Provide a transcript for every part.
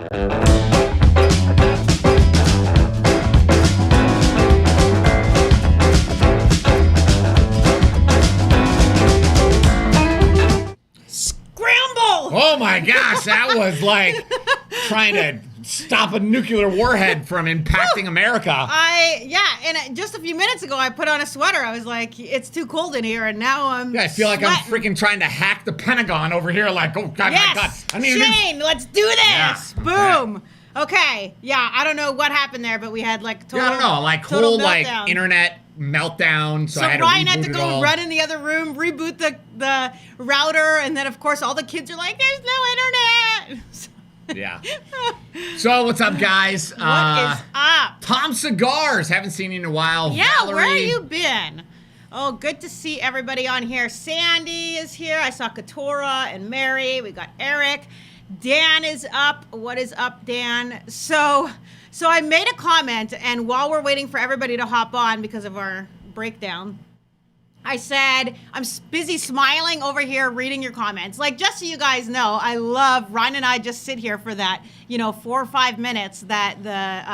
Oh my gosh, that was like trying to stop a nuclear warhead from impacting America. And just a few minutes ago, I put on a sweater. I was like, it's too cold in here, and now I'm I feel like sweating. I'm freaking trying to hack the Pentagon over here. Like, oh God, yes! my God. I mean, Shane, let's do this. Yeah. Boom. Okay. Yeah, I don't know what happened there, but we had like total. I don't know, like total whole meltdown. like internet meltdown. So I had Ryan to had to reboot go it all. run in the other room, reboot the router, and then of course all the kids are like, "There's no internet." Yeah. So what's up, guys? What is up? Tom Cigars. Haven't seen you in a while. Yeah, Valerie. where have you been? Oh, good to see everybody on here. Sandy is here. I saw Katora and Mary. We got Eric. Dan is up. What is up, Dan? So I made a comment, and while we're waiting for everybody to hop on because of our breakdown, I said, I'm busy smiling over here reading your comments. Like, just so you guys know, I love, Ryan and I just sit here for that, 4 or 5 minutes that the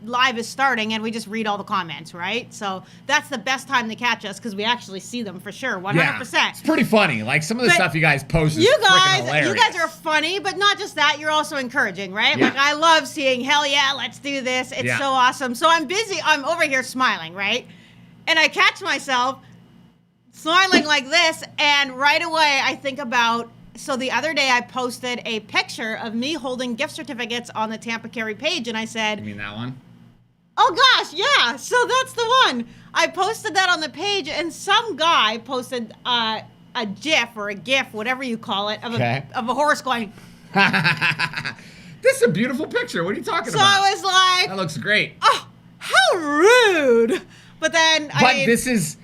live is starting, and we just read all the comments, right? So that's the best time to catch us because we actually see them for sure, 100%. Yeah, it's pretty funny. Like, some of the stuff you guys post is freaking hilarious. You guys are funny, but not just that, you're also encouraging, right? Yeah. Like, I love seeing, hell yeah, let's do this. It's so awesome. So I'm over here smiling, right? And I catch myself smiling like this, and right away I think about, so the other day I posted a picture of me holding gift certificates on the Tampa Carry page, and I said, You mean that one? oh gosh, yeah, so that's the one. I posted that on the page, and some guy posted a GIF or a GIF, whatever you call it, of a horse going. This is a beautiful picture. What are you talking about? So I was like, that looks great. Oh, how rude. But then, this is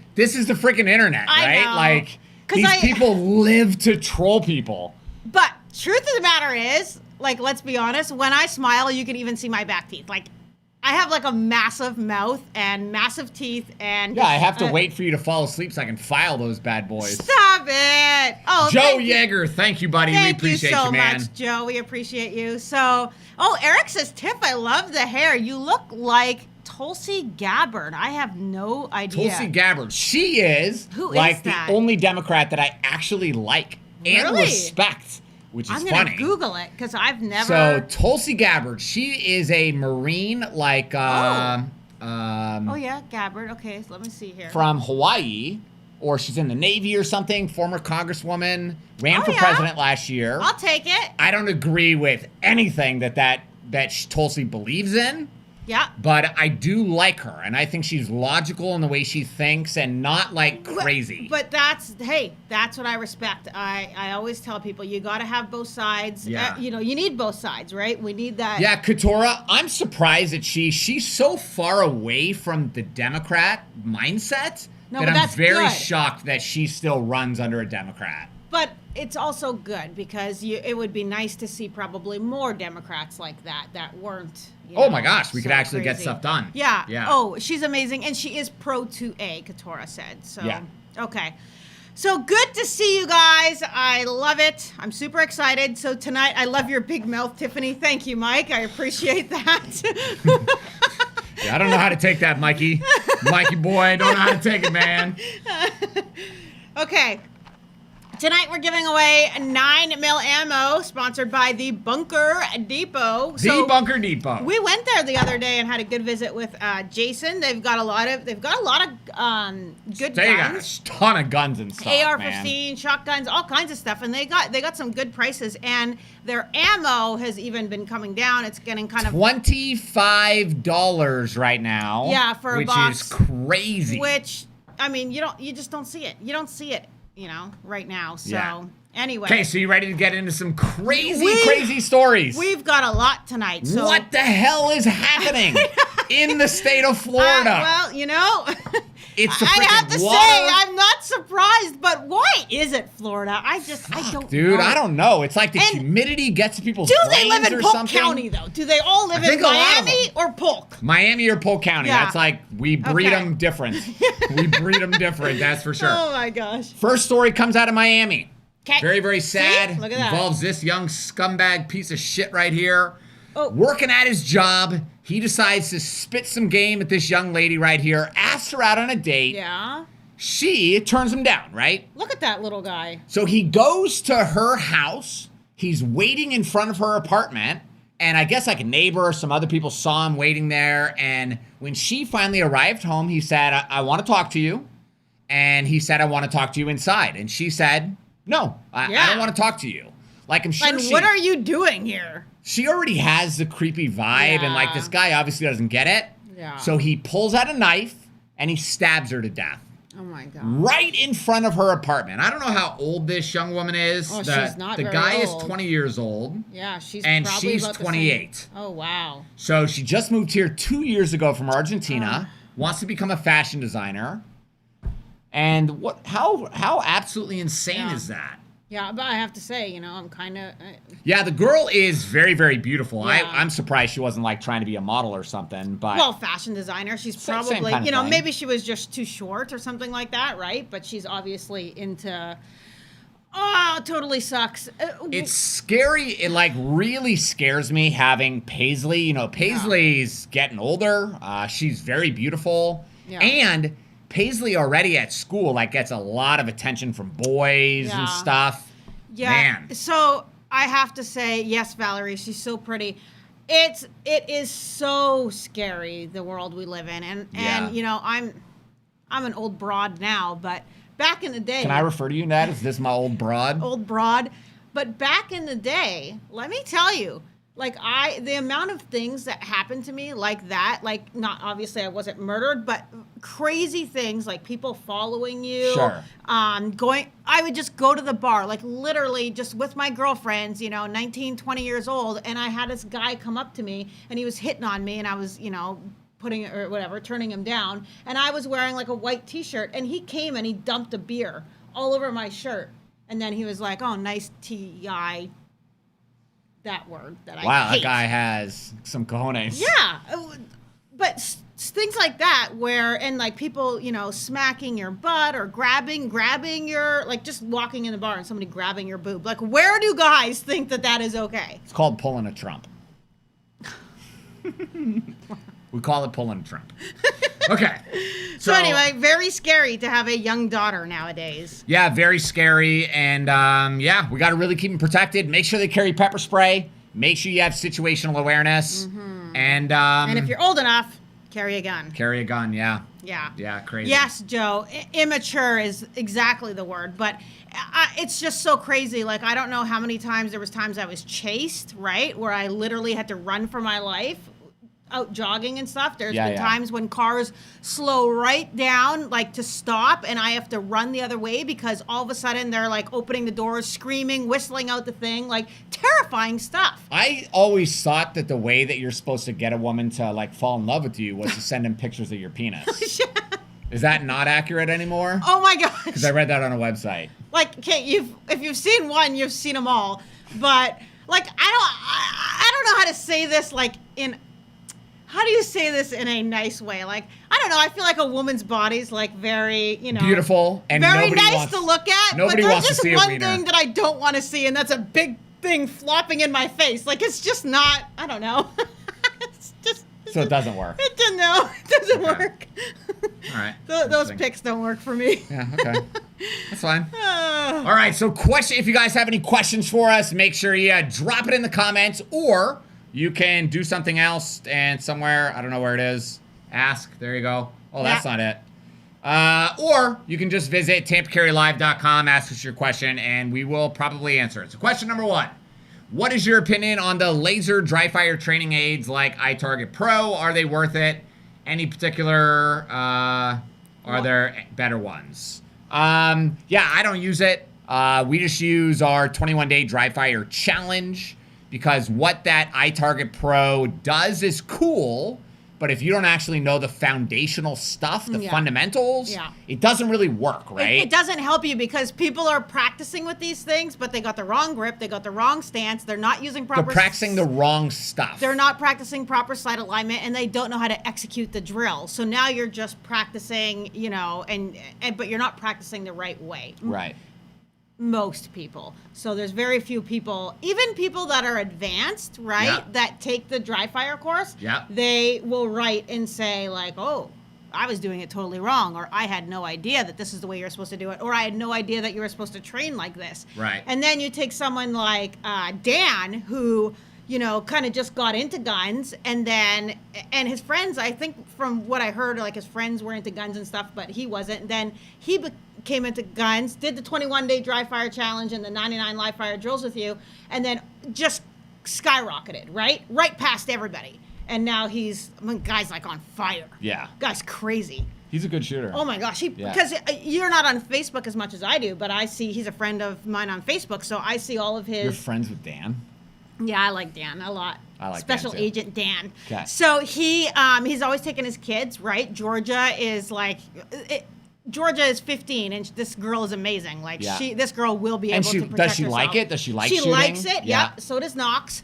the freaking internet, right? I know. Like, these people live to troll people. But truth of the matter is, like, let's be honest, when I smile, you can even see my back teeth. Like, I have like a massive mouth and massive teeth, and yeah, I have to wait for you to fall asleep so I can file those bad boys. Stop it! Oh, Joe Yeager, thank you, buddy. We appreciate you, man. Thank you so much, Joe. We appreciate you. So, Eric says, Tiff, I love the hair. You look like Tulsi Gabbard. I have no idea. Tulsi Gabbard. She is the only Democrat that I actually like and respect, which is funny. I'm going to Google it because I've never. So Tulsi Gabbard, she is a Marine, like oh yeah, Gabbard. Okay, so let me see here. From Hawaii, or she's in the Navy or something. Former Congresswoman, ran for president last year. I'll take it. I don't agree with anything that Tulsi believes in. Yeah. But I do like her, and I think she's logical in the way she thinks and not, like, crazy. But that's what I respect. I always tell people, you got to have both sides. Yeah. You need both sides, right? We need that. Yeah, Katora, I'm surprised that she's so far away from the Democrat mindset that I'm very shocked that she still runs under a Democrat. But it's also good because it would be nice to see probably more Democrats like that weren't. Oh my gosh, we could actually get stuff done. Yeah. Yeah. Oh, she's amazing, and she is pro 2A, Katora said. So yeah. Okay. So good to see you guys. I love it. I'm super excited. So tonight, I love your big mouth, Tiffany. Thank you, Mike. I appreciate that. Yeah, I don't know how to take that, Mikey. Mikey boy, I don't know how to take it, man. Okay. Tonight we're giving away 9mm ammo, sponsored by the Bunker Depot. The Bunker Depot. We went there the other day and had a good visit with Jason. They've got a lot of good guns. They got a ton of guns and stuff. AR-15, shotguns, all kinds of stuff, and they got some good prices. And their ammo has even been coming down. It's getting kind of $25 right now. Yeah, for a box, which is crazy. Which, I mean, you just don't see it. You don't see it. Right now. So, anyway. Okay, so you ready to get into some crazy stories? We've got a lot tonight. So. What the hell is happening in the state of Florida? It's the I have to water. say, I'm not surprised, but why is it Florida? I don't know. Dude, I don't know. It's like the humidity gets to people's brains or something. Do they live in Polk County, though? Do they all live in Miami or Polk? Miami or Polk County. Yeah. That's like, we breed them different. We breed them different, that's for sure. Oh, my gosh. First story comes out of Miami. Okay. Very, very sad. See? Look at that. Involves this young scumbag piece of shit right here. working at his job. He decides to spit some game at this young lady right here, asks her out on a date. Yeah. She turns him down, right? Look at that little guy. So he goes to her house. He's waiting in front of her apartment. And I guess like a neighbor or some other people saw him waiting there. And when she finally arrived home, he said, I want to talk to you. And he said, I want to talk to you inside. And she said, no, I don't want to talk to you. Like, I'm sure what are you doing here? She already has the creepy vibe. And like, this guy obviously doesn't get it. Yeah. So he pulls out a knife and he stabs her to death. Oh my God. Right in front of her apartment. I don't know how old this young woman is. Oh, she's not the very guy old. is 20 years old. Yeah, she's 28. Oh, wow. So she just moved here 2 years ago from Argentina. Wants to become a fashion designer. And how absolutely insane is that? Yeah, but I have to say, I'm kind of... Yeah, the girl is very, very beautiful. Yeah. I'm surprised she wasn't, like, trying to be a model or something, but... Well, fashion designer. She's probably, same kind of thing. maybe she was just too short or something like that, right? But she's obviously into... Oh, it totally sucks. It's scary. It, like, really scares me having Paisley. Paisley's getting older. She's very beautiful. Yeah. And... Paisley already at school, like, gets a lot of attention from boys and stuff. Yeah. Man. So I have to say, yes, Valerie, she's so pretty. It is so scary, the world we live in. And I'm an old broad now, but back in the day. Can I refer to you, Nat? Is this my old broad? Old broad. But back in the day, let me tell you, like the amount of things that happened to me like that, like not obviously I wasn't murdered, but crazy things like people following you. Sure. I would just go to the bar, like literally just with my girlfriends, 19, 20 years old. And I had this guy come up to me and he was hitting on me and I was, turning him down. And I was wearing like a white t-shirt and he came and he dumped a beer all over my shirt. And then he was like, oh, nice T-I. That word that I hate. Wow, that guy has some cojones. Yeah, but things like that and like people, smacking your butt or grabbing your, like just walking in the bar and somebody grabbing your boob. Like, where do guys think that is okay? It's called pulling a Trump. We call it pulling a Trump. Okay. So anyway, very scary to have a young daughter nowadays. Yeah, very scary. And we got to really keep them protected. Make sure they carry pepper spray. Make sure you have situational awareness. Mm-hmm. And if you're old enough, carry a gun. Carry a gun, yeah. Yeah. Yeah, crazy. Yes, Joe. Immature is exactly the word. But it's just so crazy. Like, I don't know how many times there was times I was chased, right? Where I literally had to run for my life. Out jogging and stuff. There's been times when cars slow right down, like to stop, and I have to run the other way because all of a sudden they're like opening the doors, screaming, whistling out the thing, like terrifying stuff. I always thought that the way that you're supposed to get a woman to like fall in love with you was to send them pictures of your penis. Is that not accurate anymore? Oh my gosh. Because I read that on a website. Like, okay, if you've seen one, you've seen them all. But like, I don't know how to say this how do you say this in a nice way? Like, I don't know. I feel like a woman's body's like very, beautiful and very nice to look at. Nobody wants to see a wiener. But there's just one thing that I don't want to see, and that's a big thing flopping in my face. Like, it's just not. I don't know. So it doesn't work. It doesn't work. All right. Those pics don't work for me. Yeah. Okay. That's fine. All right. So, if you guys have any questions for us, make sure you drop it in the comments, or you can do something else and somewhere, I don't know where it is, ask. There you go. Oh, that's not it. Or you can just visit tampacarrylive.com, ask us your question, and we will probably answer it. So question number 1. What is your opinion on the laser dry fire training aids like iTarget Pro? Are they worth it? Any particular, are there better ones? I don't use it. We just use our 21-day dry fire challenge. Because what that iTarget Pro does is cool, but if you don't actually know the foundational stuff, the fundamentals, it doesn't really work, right? It doesn't help you because people are practicing with these things, but they got the wrong grip, they got the wrong stance, they're not using proper... They're practicing the wrong stuff. They're not practicing proper side alignment, and they don't know how to execute the drill. So now you're just practicing, but you're not practicing the right way. Right. most people. So there's very few people, even people that are advanced, right? Yeah. That take the dry fire course. Yeah. They will write and say like, oh, I was doing it totally wrong, or I had no idea that this is the way you're supposed to do it, or I had no idea that you were supposed to train like this. Right. And then you take someone like Dan, who, you know, kind of just got into guns, and his friends, I think from what I heard, like his friends were into guns and stuff, but he wasn't. Then he came into guns, did the 21-day dry fire challenge and the 99 live fire drills with you, and then just skyrocketed, right past everybody. And now guy's like on fire. Yeah. Guy's crazy. He's a good shooter. Oh my gosh, because you're not on Facebook as much as I do, but I see he's a friend of mine on Facebook, so I see all of his. You're friends with Dan? Yeah, I like Dan a lot. I like Special Dan too. Agent Dan. Okay. So he's always taking his kids, right? Georgia is 15, and this girl is amazing. Like this girl will be able to protect herself. Does she like it? Does she like shooting? She likes it. Yeah. Yep. So does Knox.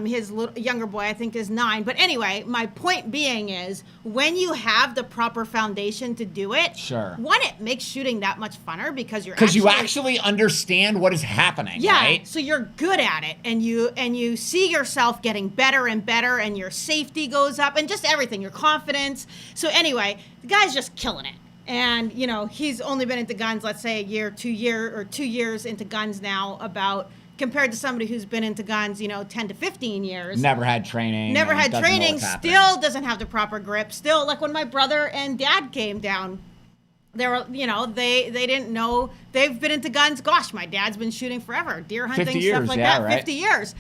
His younger boy, I think, is 9. But anyway, my point being is, when you have the proper foundation to do it, sure. One, it makes shooting that much funner because you actually understand what is happening. Yeah. Right? So you're good at it, and you see yourself getting better and better, and your safety goes up, and just everything, your confidence. So anyway, the guy's just killing it. And, you know, he's only been into guns, let's say 2 years into guns now, compared to somebody who's been into guns, 10 to 15 years. Never had training. Still doesn't have the proper grip. Still, like when my brother and dad came down, they were, they didn't know. They've been into guns. Gosh, my dad's been shooting forever. Deer hunting, stuff like that. Right? 50 years.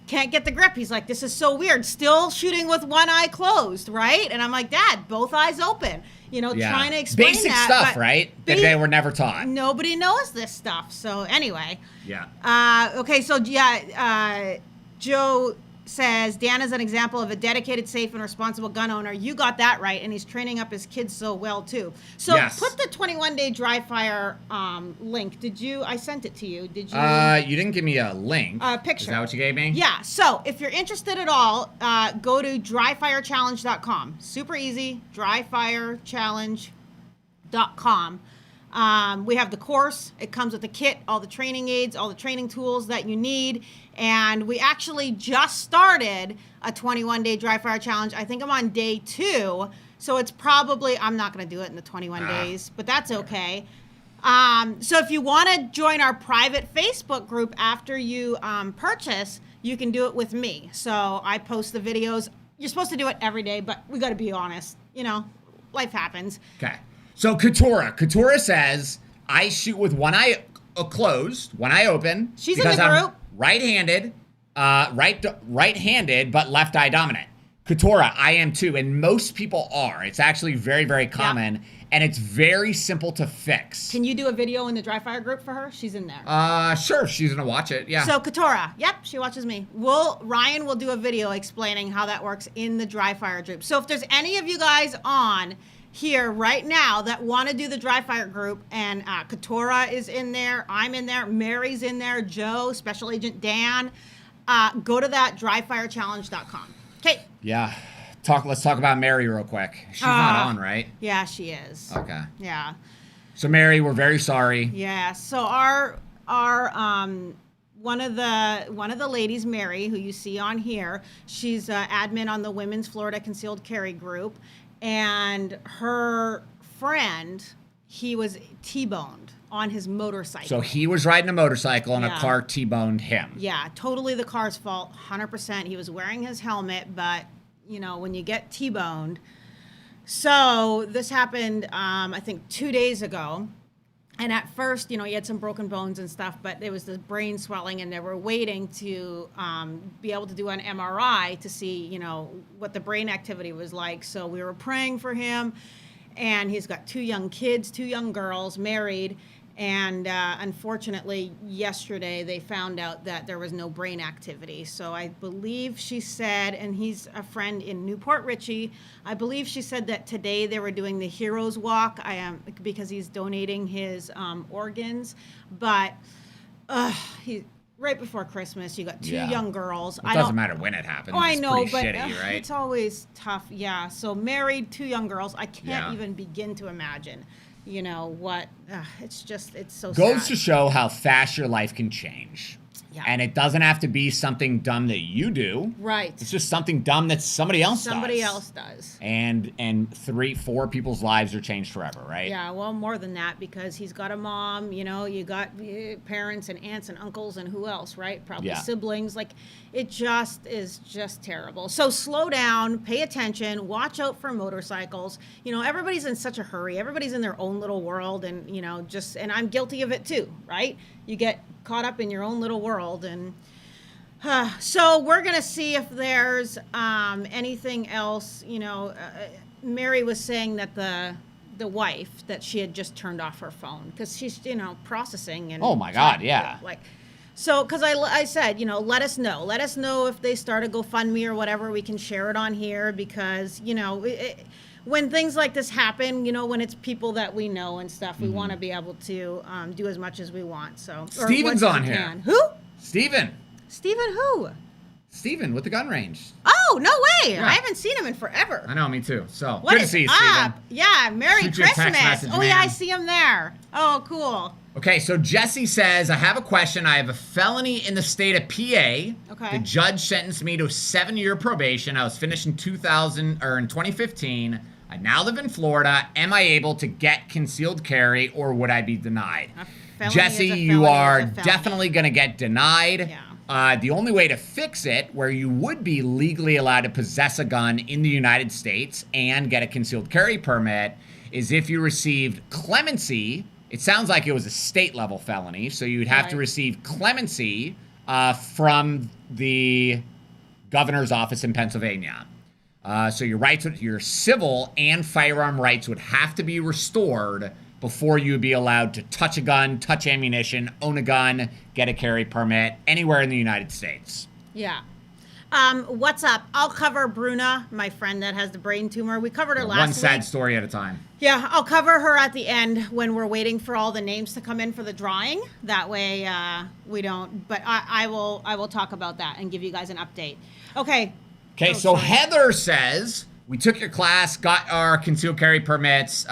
Can't get the grip. He's like, this is so weird. Still shooting with one eye closed, right? And I'm like, Dad, both eyes open. Trying to explain basic that. Stuff, right? That they were never taught. Nobody knows this stuff. So anyway. Yeah. Okay, so Joe says, Dan is an example of a dedicated, safe, and responsible gun owner. You got that right, and he's training up his kids so well, too. So put the 21-day dry fire link. I sent it to you. Did you? You didn't give me a link. Picture. Is that what you gave me? Yeah. So if you're interested at all, go to dryfirechallenge.com. Super easy, dryfirechallenge.com. We have the course. It comes with the kit, all the training aids, all the training tools that you need. And we actually just started a 21-day dry fire challenge. I think I'm on day 2. So it's probably, I'm not going to do it in the 21 days, but that's okay. So if you want to join our private Facebook group after you purchase, you can do it with me. So I post the videos. You're supposed to do it every day, but we got to be honest. Life happens. Okay. So Katura says, I shoot with one eye closed, one eye open. She's in the group. I'm right-handed, right-handed, but left eye dominant. Katura, I am too, and most people are. It's actually very, very common, and it's very simple to fix. Can you do a video in the dry fire group for her? She's in there. Sure. She's gonna watch it. Yeah. So Katura, she watches me. Ryan will do a video explaining how that works in the dry fire group. So if there's any of you guys on here right now that want to do the dry fire group, and Katura is in there, I'm in there, Mary's in there, Joe, Special Agent Dan, go to that dryfirechallenge.com. Okay. Yeah. Let's talk about Mary real quick. She's not on, right? Yeah, she is. Okay. Yeah. So Mary, we're very sorry. Yeah. So our one of the ladies, Mary, who you see on here, she's admin on the Women's Florida Concealed Carry group. And her friend, he was T-boned on his motorcycle. So he was riding a motorcycle and a car T-boned him. Yeah, totally the car's fault, 100%. He was wearing his helmet, but, when you get T-boned. So this happened, I think, 2 days ago. And at first, he had some broken bones and stuff, but there was this brain swelling, and they were waiting to be able to do an MRI to see, what the brain activity was like. So we were praying for him, and he's got 2 young kids, 2 young girls, married. And unfortunately, yesterday they found out that there was no brain activity. So I believe she said, and he's a friend in Newport Richey, I believe she said that today they were doing the Heroes Walk because he's donating his organs. But right before Christmas, you got 2 young girls. It doesn't matter when it happens. Oh, I know, but shitty, right? It's always tough. Yeah. So married, 2 young girls. I can't even begin to imagine. you know, what, it's so Goes sad. to show how fast your life can change. Yeah. And it doesn't have to be something dumb that you do. Right. It's just something dumb that somebody else does. And 3-4 people's lives are changed forever, right? Yeah, well, more than that, because he's got a mom, you know, you got parents and aunts and uncles and who else, right? Probably siblings. Like, it just is just terrible. So slow down, pay attention, watch out for motorcycles. You know, everybody's in such a hurry. Everybody's in their own little world, and, you know, and I'm guilty of it too, right? You get caught up in your own little world. And so we're going to see if there's anything else. You know, Mary was saying that the wife, that she had just turned off her phone because she's, you know, processing. And oh my God, yeah. So, because I said, you know, let us know if they start a GoFundMe or whatever, we can share it on here, because, you know, when things like this happen, you know, when it's people that we know and stuff, we want to be able to do as much as we want. So Steven's on here. Who? Steven Who? Steven with the gun range. Oh, no way. Yeah. I haven't seen him in forever. I know, me too. So, What good to is see you, up? Steven. Yeah, Merry Shoot you a text Christmas. message, Oh, yeah, man. I see him there. Oh, cool. Okay, so Jesse says, I have a question. I have a felony in the state of PA. Okay. The judge sentenced me to 7-year probation. I was finished in 2015. I now live in Florida. Am I able to get concealed carry, or would I be denied? Jesse, you are definitely going to get denied. Yeah. The only way to fix it, where you would be legally allowed to possess a gun in the United States and get a concealed carry permit, is if you received clemency. It sounds like it was a state-level felony, so you'd have to receive clemency from the governor's office in Pennsylvania. So your civil and firearm rights would have to be restored before you would be allowed to touch a gun, touch ammunition, own a gun, get a carry permit anywhere in the United States. Yeah. What's up? I'll cover Bruna, my friend that has the brain tumor. We covered her last week. One sad story at a time. Yeah, I'll cover her at the end when we're waiting for all the names to come in for the drawing. That way we don't, but I will talk about that and give you guys an update. Okay. Okay, so Heather says, we took your class, got our concealed carry permits.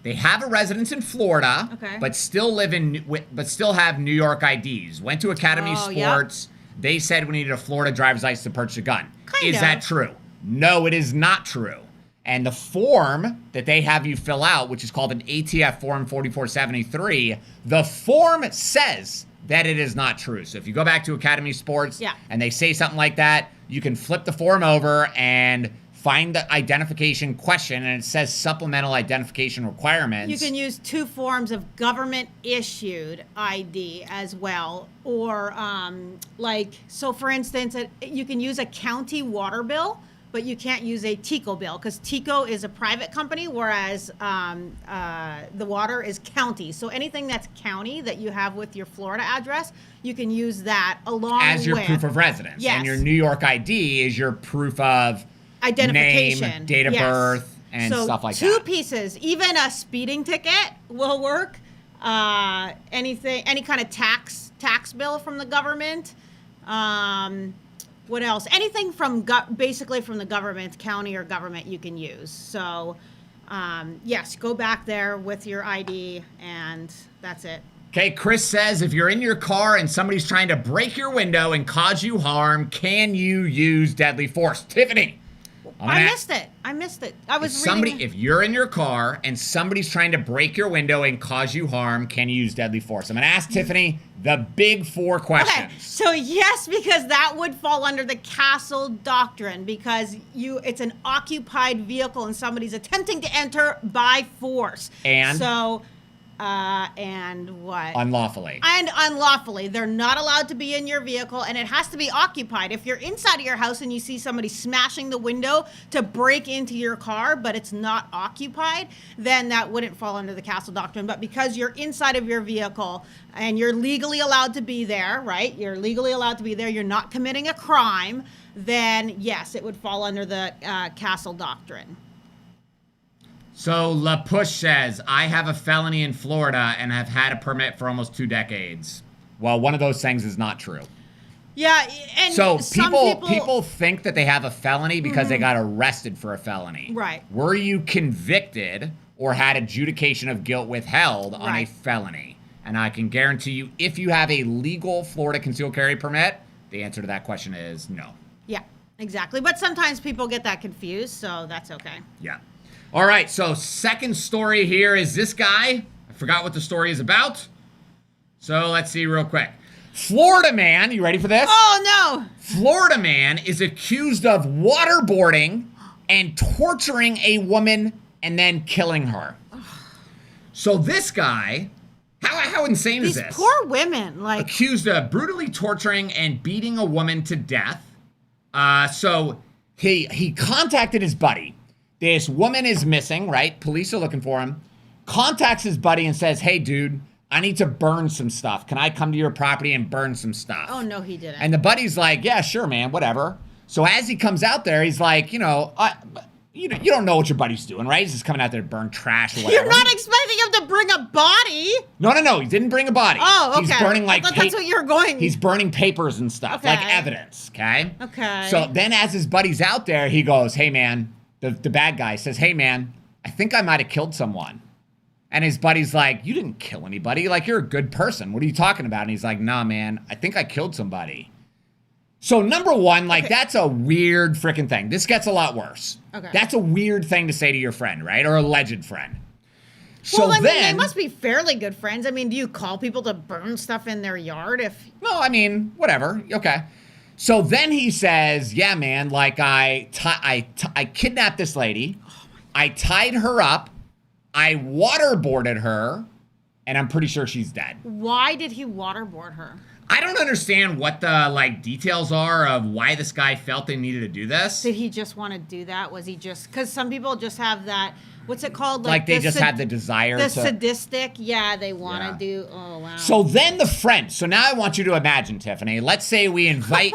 They have a residence in Florida, but still have New York IDs. Went to Academy Sports. Yep. They said we needed a Florida driver's license to purchase a gun. Is that true? No, it is not true. And the form that they have you fill out, which is called an ATF Form 4473, the form says that it is not true. So if you go back to Academy Sports and they say something like that, you can flip the form over and find the identification question, and it says supplemental identification requirements. You can use 2 forms of government-issued ID as well. Or, so for instance, you can use a county water bill, but you can't use a TICO bill, because TICO is a private company, whereas the water is county. So anything that's county that you have with your Florida address, you can use that along as your with proof of residence. Yes. And your New York ID is your proof of identification, name, date of birth, and stuff like that. 2 pieces. Even a speeding ticket will work. Any kind of tax bill from the government. What else? Anything from basically from the government, county or government, you can use. So, yes, go back there with your ID, and that's it. Okay, Chris says, if you're in your car and somebody's trying to break your window and cause you harm, can you use deadly force? Tiffany. I missed it. I was reading. If you're in your car and somebody's trying to break your window and cause you harm, can you use deadly force? I'm going to ask Tiffany the big 4 questions. Okay, so yes, because that would fall under the castle doctrine, because it's an occupied vehicle and somebody's attempting to enter by force. And? So, and what? Unlawfully. And unlawfully. They're not allowed to be in your vehicle, and it has to be occupied. If you're inside of your house and you see somebody smashing the window to break into your car, but it's not occupied, then that wouldn't fall under the castle doctrine. But because you're inside of your vehicle and you're legally allowed to be there, right? You're legally allowed to be there. You're not committing a crime, then yes, it would fall under the castle doctrine. So La Push says, I have a felony in Florida and have had a permit for almost 2 decades. Well, one of those things is not true. Yeah, and so some people think that they have a felony because they got arrested for a felony. Right. Were you convicted, or had adjudication of guilt withheld on a felony. And I can guarantee you, if you have a legal Florida concealed carry permit, the answer to that question is no. Yeah, exactly. But sometimes people get that confused, so that's okay. Yeah. All right, so second story here is this guy. I forgot what the story is about. So let's see real quick. Florida man, you ready for this? Oh, no. Florida man is accused of waterboarding and torturing a woman and then killing her. So this guy, how insane is this? These poor women, like, accused of brutally torturing and beating a woman to death. So he contacted his buddy. This woman is missing, right? Police are looking for him. Contacts his buddy and says, hey, dude, I need to burn some stuff. Can I come to your property and burn some stuff? Oh, no, he didn't. And the buddy's like, yeah, sure, man, whatever. So as he comes out there, he's like, you don't know what your buddy's doing, right? He's just coming out there to burn trash or whatever. You're not expecting him to bring a body? No. He didn't bring a body. Oh, okay. He's burning like I thought that's what you were going. He's burning papers and stuff, like evidence, okay? Okay. So then as his buddy's out there, he goes, hey, man, the bad guy says, hey, man, I think I might have killed someone. And his buddy's like, you didn't kill anybody. Like, you're a good person. What are you talking about? And he's like, nah, man, I think I killed somebody. So number one, like, that's a weird freaking thing. This gets a lot worse. Okay. That's a weird thing to say to your friend, right? Or alleged friend. So well, I mean, they must be fairly good friends. I mean, do you call people to burn stuff in their yard if... No, I mean, whatever. Okay. So then he says, yeah, man, like, I kidnapped this lady. I tied her up. I waterboarded her, and I'm pretty sure she's dead. Why did he waterboard her? I don't understand what the, details are of why this guy felt they needed to do this. Did he just want to do that? Was he just... Because some people just have that... What's it called? Like they just have the desire the to... sadistic, yeah, they want to do... Oh, wow. So then the friend... So now I want you to imagine, Tiffany. Let's say we invite...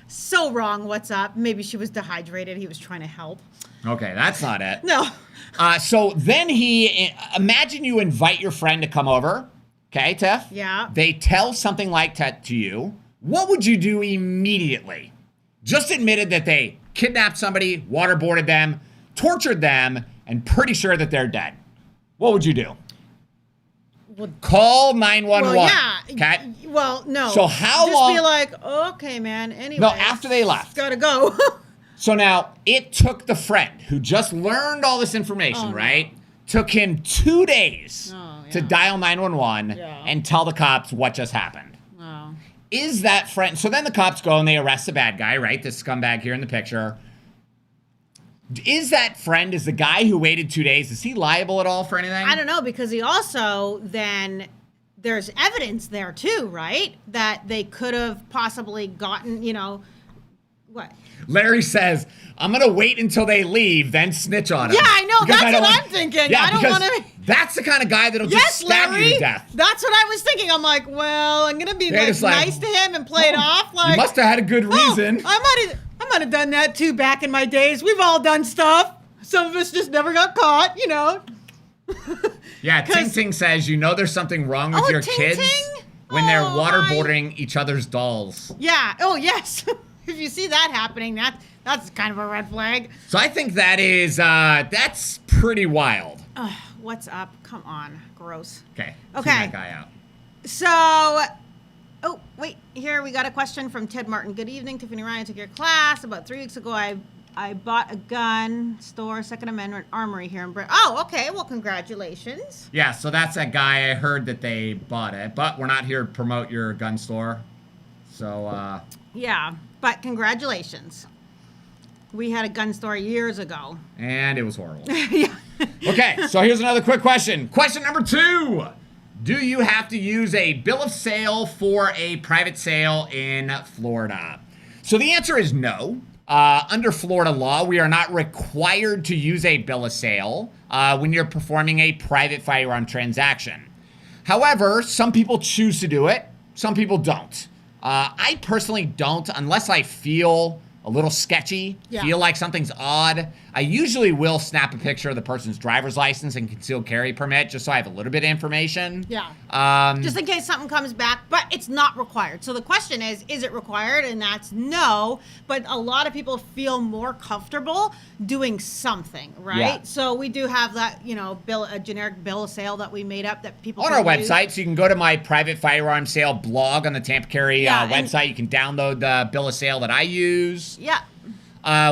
So wrong, what's up? Maybe she was dehydrated. He was trying to help. Okay, that's not it. No. So then imagine you invite your friend to come over. Okay, Tiff? Yeah. They tell something like that to you. What would you do immediately? Just admitted that they kidnapped somebody, waterboarded them, tortured them, and pretty sure that they're dead. What would you do? Call 911. Well, yeah. Okay? Well, no. So how just long? Just be like, okay, man. Anyway. No, after they left. Gotta go. So now, it took the friend who just learned all this information, right? Took him 2 days to dial 911 and tell the cops what just happened. Oh. Is that friend... So then the cops go and they arrest the bad guy, right? This scumbag here in the picture. Is that friend, is the guy who waited 2 days, is he liable at all for anything? I don't know, because he also then... There's evidence there, too, right? That they could have possibly gotten, What? Larry says, I'm going to wait until they leave, then snitch on him. Yeah, I know. That's what I'm thinking. Yeah, I don't want to... That's the kind of guy that'll just stab you to death. That's what I was thinking. I'm like, well, I'm going to be nice to him and play it off. Like, you must have had a good reason. I might have done that, too, back in my days. We've all done stuff. Some of us just never got caught, Yeah, Ting Ting says, there's something wrong with your kids when they're waterboarding each other's dolls. Yeah. Oh, yes. If you see that happening, that's kind of a red flag. So I think that is, that's pretty wild. What's up? Come on. Gross. Okay. That guy out. So, oh, wait. Here we got a question from Ted Martin. Good evening, Tiffany Ryan. Took your class. About 3 weeks ago, I bought a gun store, Second Amendment Armory here in Britain. Oh, okay. Well, congratulations. Yeah, so that's that guy. I heard that they bought it, but we're not here to promote your gun store. So, yeah, but congratulations. We had a gun store years ago. And it was horrible. Yeah. Okay, so here's another quick question. Question number 2. Do you have to use a bill of sale for a private sale in Florida? So the answer is no. Under Florida law, we are not required to use a bill of sale when you're performing a private firearm transaction. However, some people choose to do it. Some people don't. I personally don't, unless I feel a little sketchy, feel like something's odd. I usually will snap a picture of the person's driver's license and concealed carry permit just so I have a little bit of information. Yeah. Just in case something comes back, but it's not required. So the question is it required? And that's no. But a lot of people feel more comfortable doing something, right? Yeah. So we do have that, a generic bill of sale that we made up that people on can our use. website. So you can go to my private firearm sale blog on the Tampa Carry website. You can download the bill of sale that I use. Yeah.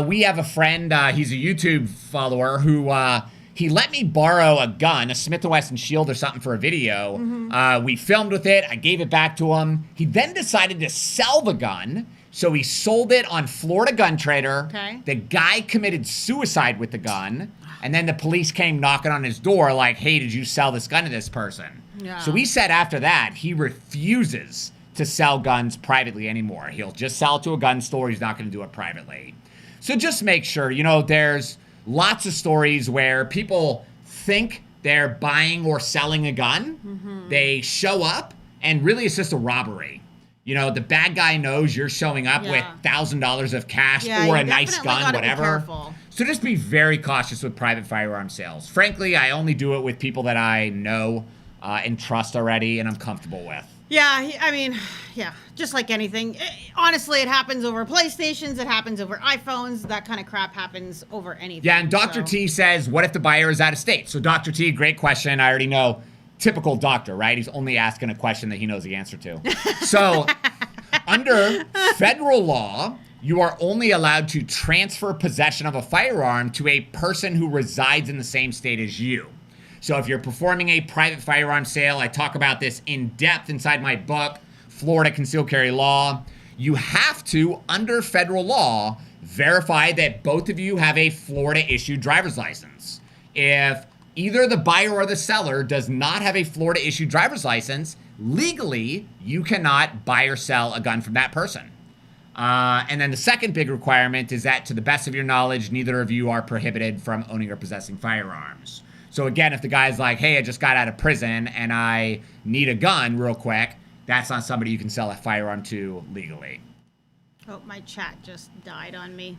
We have a friend, he's a YouTube follower, who he let me borrow a gun, a Smith & Wesson Shield or something for a video. Mm-hmm. We filmed with it. I gave it back to him. He then decided to sell the gun, so he sold it on Florida Gun Trader. Okay. The guy committed suicide with the gun, and then the police came knocking on his door like, hey, did you sell this gun to this person? Yeah. So he said after that, he refuses to sell guns privately anymore. He'll just sell it to a gun store. He's not going to do it privately. So just make sure, there's lots of stories where people think they're buying or selling a gun. Mm-hmm. They show up, and really it's just a robbery. The bad guy knows you're showing up with $1,000 of cash or a nice gun, whatever. So just be very cautious with private firearm sales. Frankly, I only do it with people that I know and trust already and I'm comfortable with. Yeah, just like anything. Honestly, it happens over PlayStations, it happens over iPhones, that kind of crap happens over anything. Yeah, and Dr. T says, what if the buyer is out of state? So Dr. T, great question. I already know. Typical doctor, right? He's only asking a question that he knows the answer to. So under federal law, you are only allowed to transfer possession of a firearm to a person who resides in the same state as you. So if you're performing a private firearm sale, I talk about this in depth inside my book, Florida Concealed Carry Law. You have to, under federal law, verify that both of you have a Florida-issued driver's license. If either the buyer or the seller does not have a Florida-issued driver's license, legally, you cannot buy or sell a gun from that person. And then the second big requirement is that, to the best of your knowledge, neither of you are prohibited from owning or possessing firearms. So again, if the guy's like, hey, I just got out of prison and I need a gun real quick, that's not somebody you can sell a firearm to legally. Oh, my chat just died on me.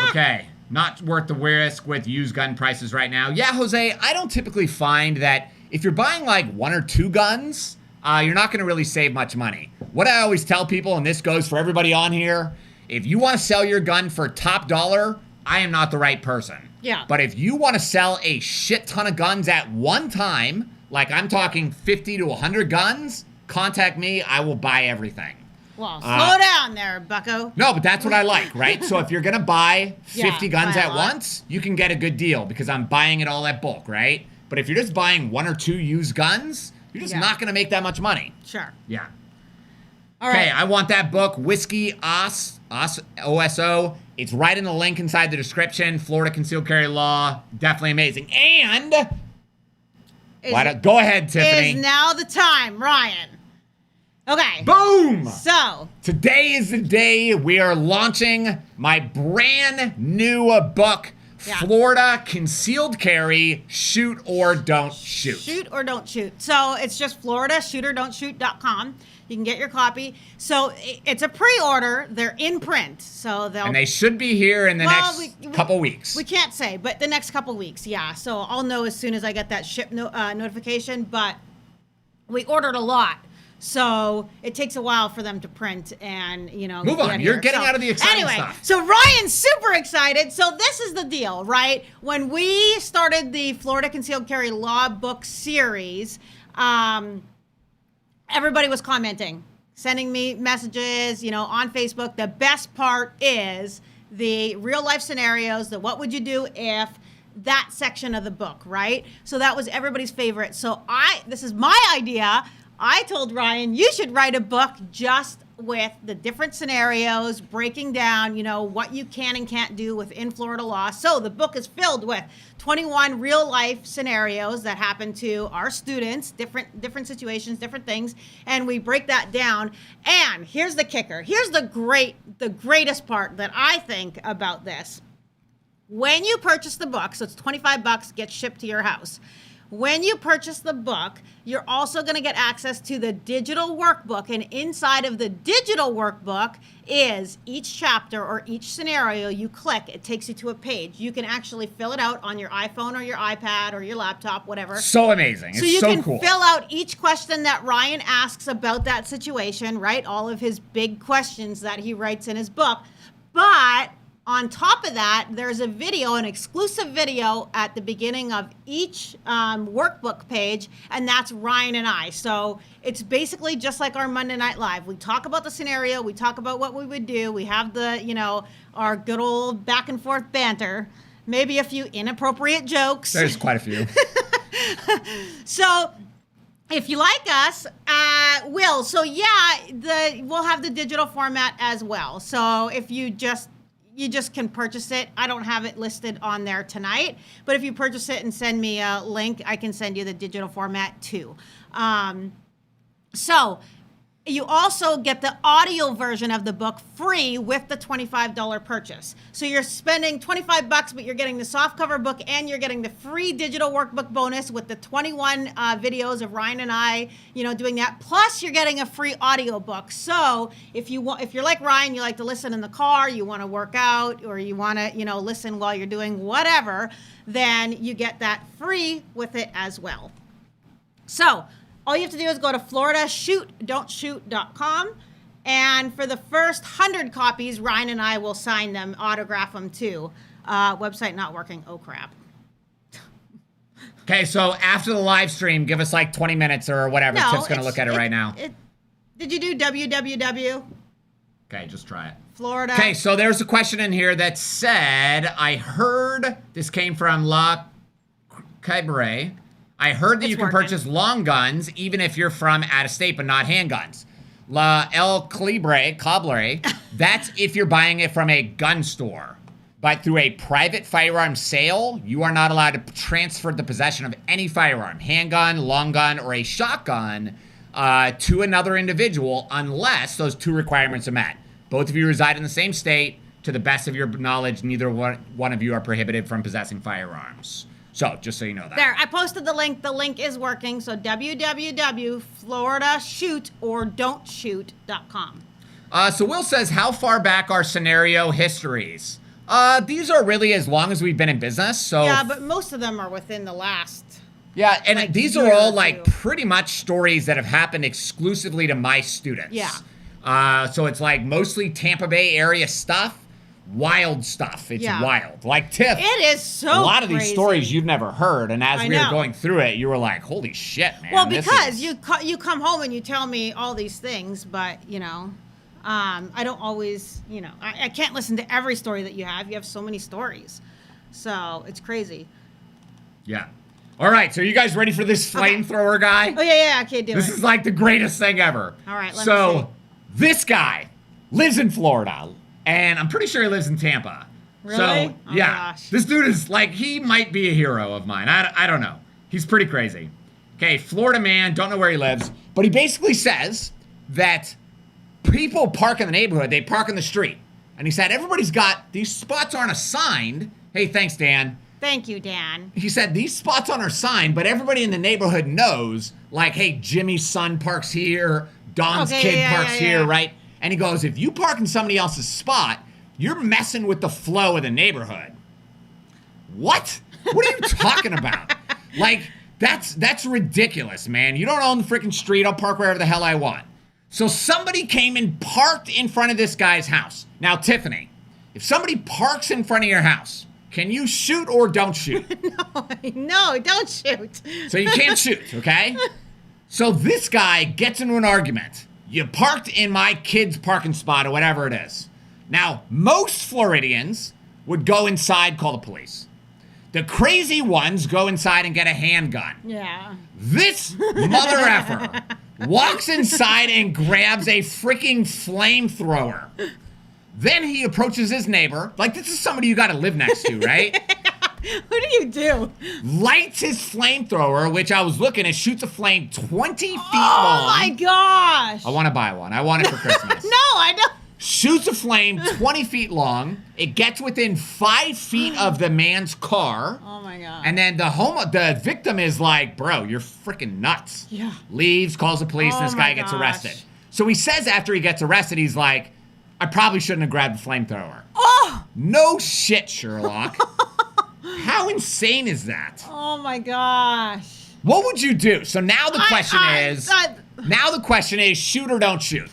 Okay, not worth the risk with used gun prices right now. Yeah, Jose, I don't typically find that if you're buying like one or two guns, you're not going to really save much money. What I always tell people, and this goes for everybody on here, if you want to sell your gun for top dollar, I am not the right person. Yeah. But if you want to sell a shit ton of guns at one time, like I'm talking 50 to 100 guns, contact me. I will buy everything. Well, slow down there, bucko. No, but that's what I like, right? So if you're going to buy 50 guns at once, you can get a good deal because I'm buying it all at bulk, right? But if you're just buying one or two used guns, you're just not going to make that much money. Sure. Yeah. All right. Okay, I want that book, Whiskey OSO. It's right in the link inside the description. Florida Concealed Carry Law. Definitely amazing. And go ahead, Tiffany. Is now the time, Ryan. Okay. Boom! So today is the day we are launching my brand new book, Florida Concealed Carry, Shoot or Don't Shoot. Shoot or Don't Shoot. So it's just FloridaShootOrDon'tShoot.com. You can get your copy. So it's a pre-order. They're in print. And they should be here in the next couple weeks. We can't say, but the next couple weeks, yeah. So I'll know as soon as I get that ship notification. But we ordered a lot. So it takes a while for them to print and, Move on. You're getting out of the exciting stuff. So Ryan's super excited. So this is the deal, right? When we started the Florida Concealed Carry Law book series, everybody was commenting, sending me messages, on Facebook. The best part is the real life scenarios, the what would you do if, that section of the book, right? So that was everybody's favorite. So this is my idea. I told Ryan, you should write a book just with the different scenarios, breaking down, what you can and can't do within Florida law. So the book is filled with 21 real life scenarios that happen to our students, different situations, different things, and we break that down. And here's the kicker. Here's the greatest part that I think about this. When you purchase the book, so it's $25, gets shipped to your house. when you purchase the book, you're also going to get access to the digital workbook. And inside of the digital workbook is each chapter or each scenario you click, it takes you to a page. You can actually fill it out on your iPhone or your iPad or your laptop, whatever. So amazing. So you can fill out each question that Ryan asks about that situation, right? All of his big questions that he writes in his book. But on top of that, there's a video, an exclusive video at the beginning of each workbook page, and that's Ryan and I. So it's basically just like our Monday Night Live. We talk about the scenario, we talk about what we would do, we have the, our good old back and forth banter, maybe a few inappropriate jokes. There's quite a few. So if you like us, we'll have the digital format as well. So if you just can purchase it. I don't have it listed on there tonight, but if you purchase it and send me a link, I can send you the digital format too. So you also get the audio version of the book free with the $25 purchase. So you're spending $25, but you're getting the softcover book and you're getting the free digital workbook bonus with the 21 videos of Ryan and I, doing that. Plus you're getting a free audio book. So if you're like Ryan, you like to listen in the car, you want to work out, or you want to, listen while you're doing whatever, then you get that free with it as well. So all you have to do is go to floridashootdon'tshoot.com, and for the first 100 copies, Ryan and I will sign them, autograph them too. Website not working. Oh, crap. Okay, so after the live stream, give us like 20 minutes or whatever. No, Tiff's going to look at it right now. Did you do www? Okay, just try it. Florida. Okay, so there's a question in here that said, I heard, this came from La Cabaret. I heard that you can purchase long guns even if you're from out of state, but not handguns. La El Cable, that's if you're buying it from a gun store. But through a private firearm sale, you are not allowed to transfer the possession of any firearm, handgun, long gun, or a shotgun to another individual unless those two requirements are met. Both of you reside in the same state. To the best of your knowledge, neither one of you are prohibited from possessing firearms. So, just so you know that. There, I posted the link. The link is working. So, www.floridashootorDon'tShoot.com. So, Will says, how far back are scenario histories? These are really as long as we've been in business. So yeah, but most of them are within the last. Yeah, and these are all like pretty much stories that have happened exclusively to my students. Yeah. So, it's like mostly Tampa Bay area stuff. Wild stuff. It's wild. Like Tiff. It is so a lot of crazy. These stories you've never heard, and as we were going through it, you were like, "Holy shit, man!" Well, because you come home and you tell me all these things, but I don't always, I can't listen to every story that you have. You have so many stories, so it's crazy. Yeah. All right, so are you guys ready for this flamethrower guy? Oh yeah, okay, do it. This is like the greatest thing ever. All right, let me see. This guy lives in Florida. And I'm pretty sure he lives in Tampa. Really? So, oh yeah. My gosh. This dude is like, he might be a hero of mine. I don't know. He's pretty crazy. Okay, Florida man, don't know where he lives. But he basically says that people park in the neighborhood. They park in the street. And he said, everybody's got, these spots aren't assigned. Hey, thanks, Dan. Thank you, Dan. He said, these spots aren't assigned, but everybody in the neighborhood knows, like, hey, Jimmy's son parks here. Don's kid parks here, right? And he goes, if you park in somebody else's spot, you're messing with the flow of the neighborhood. What? What are you talking about? Like, that's ridiculous, man. You don't own the freaking street. I'll park wherever the hell I want. So somebody came and parked in front of this guy's house. Now, Tiffany, if somebody parks in front of your house, can you shoot or don't shoot? No, don't shoot. So you can't shoot, okay? So this guy gets into an argument. You parked in my kid's parking spot or whatever it is. Now, most Floridians would go inside, call the police. The crazy ones go inside and get a handgun. Yeah. This mother effer walks inside and grabs a freaking flamethrower. Then he approaches his neighbor. Like, this is somebody you got to live next to, right? What do you do? Lights his flamethrower, which I was looking at, shoots a flame 20 feet long. Oh my gosh! I want to buy one. I want it for Christmas. No, I don't. shoots a flame 20 feet long. It gets within 5 feet of the man's car. Oh my God. And then the victim is like, bro, you're freaking nuts. Yeah. Leaves, calls the police, and this guy gets arrested. So he says after he gets arrested, he's like, I probably shouldn't have grabbed the flamethrower. Oh! No shit, Sherlock. How insane is that? Oh my gosh. What would you do? So now the question is, shoot or don't shoot.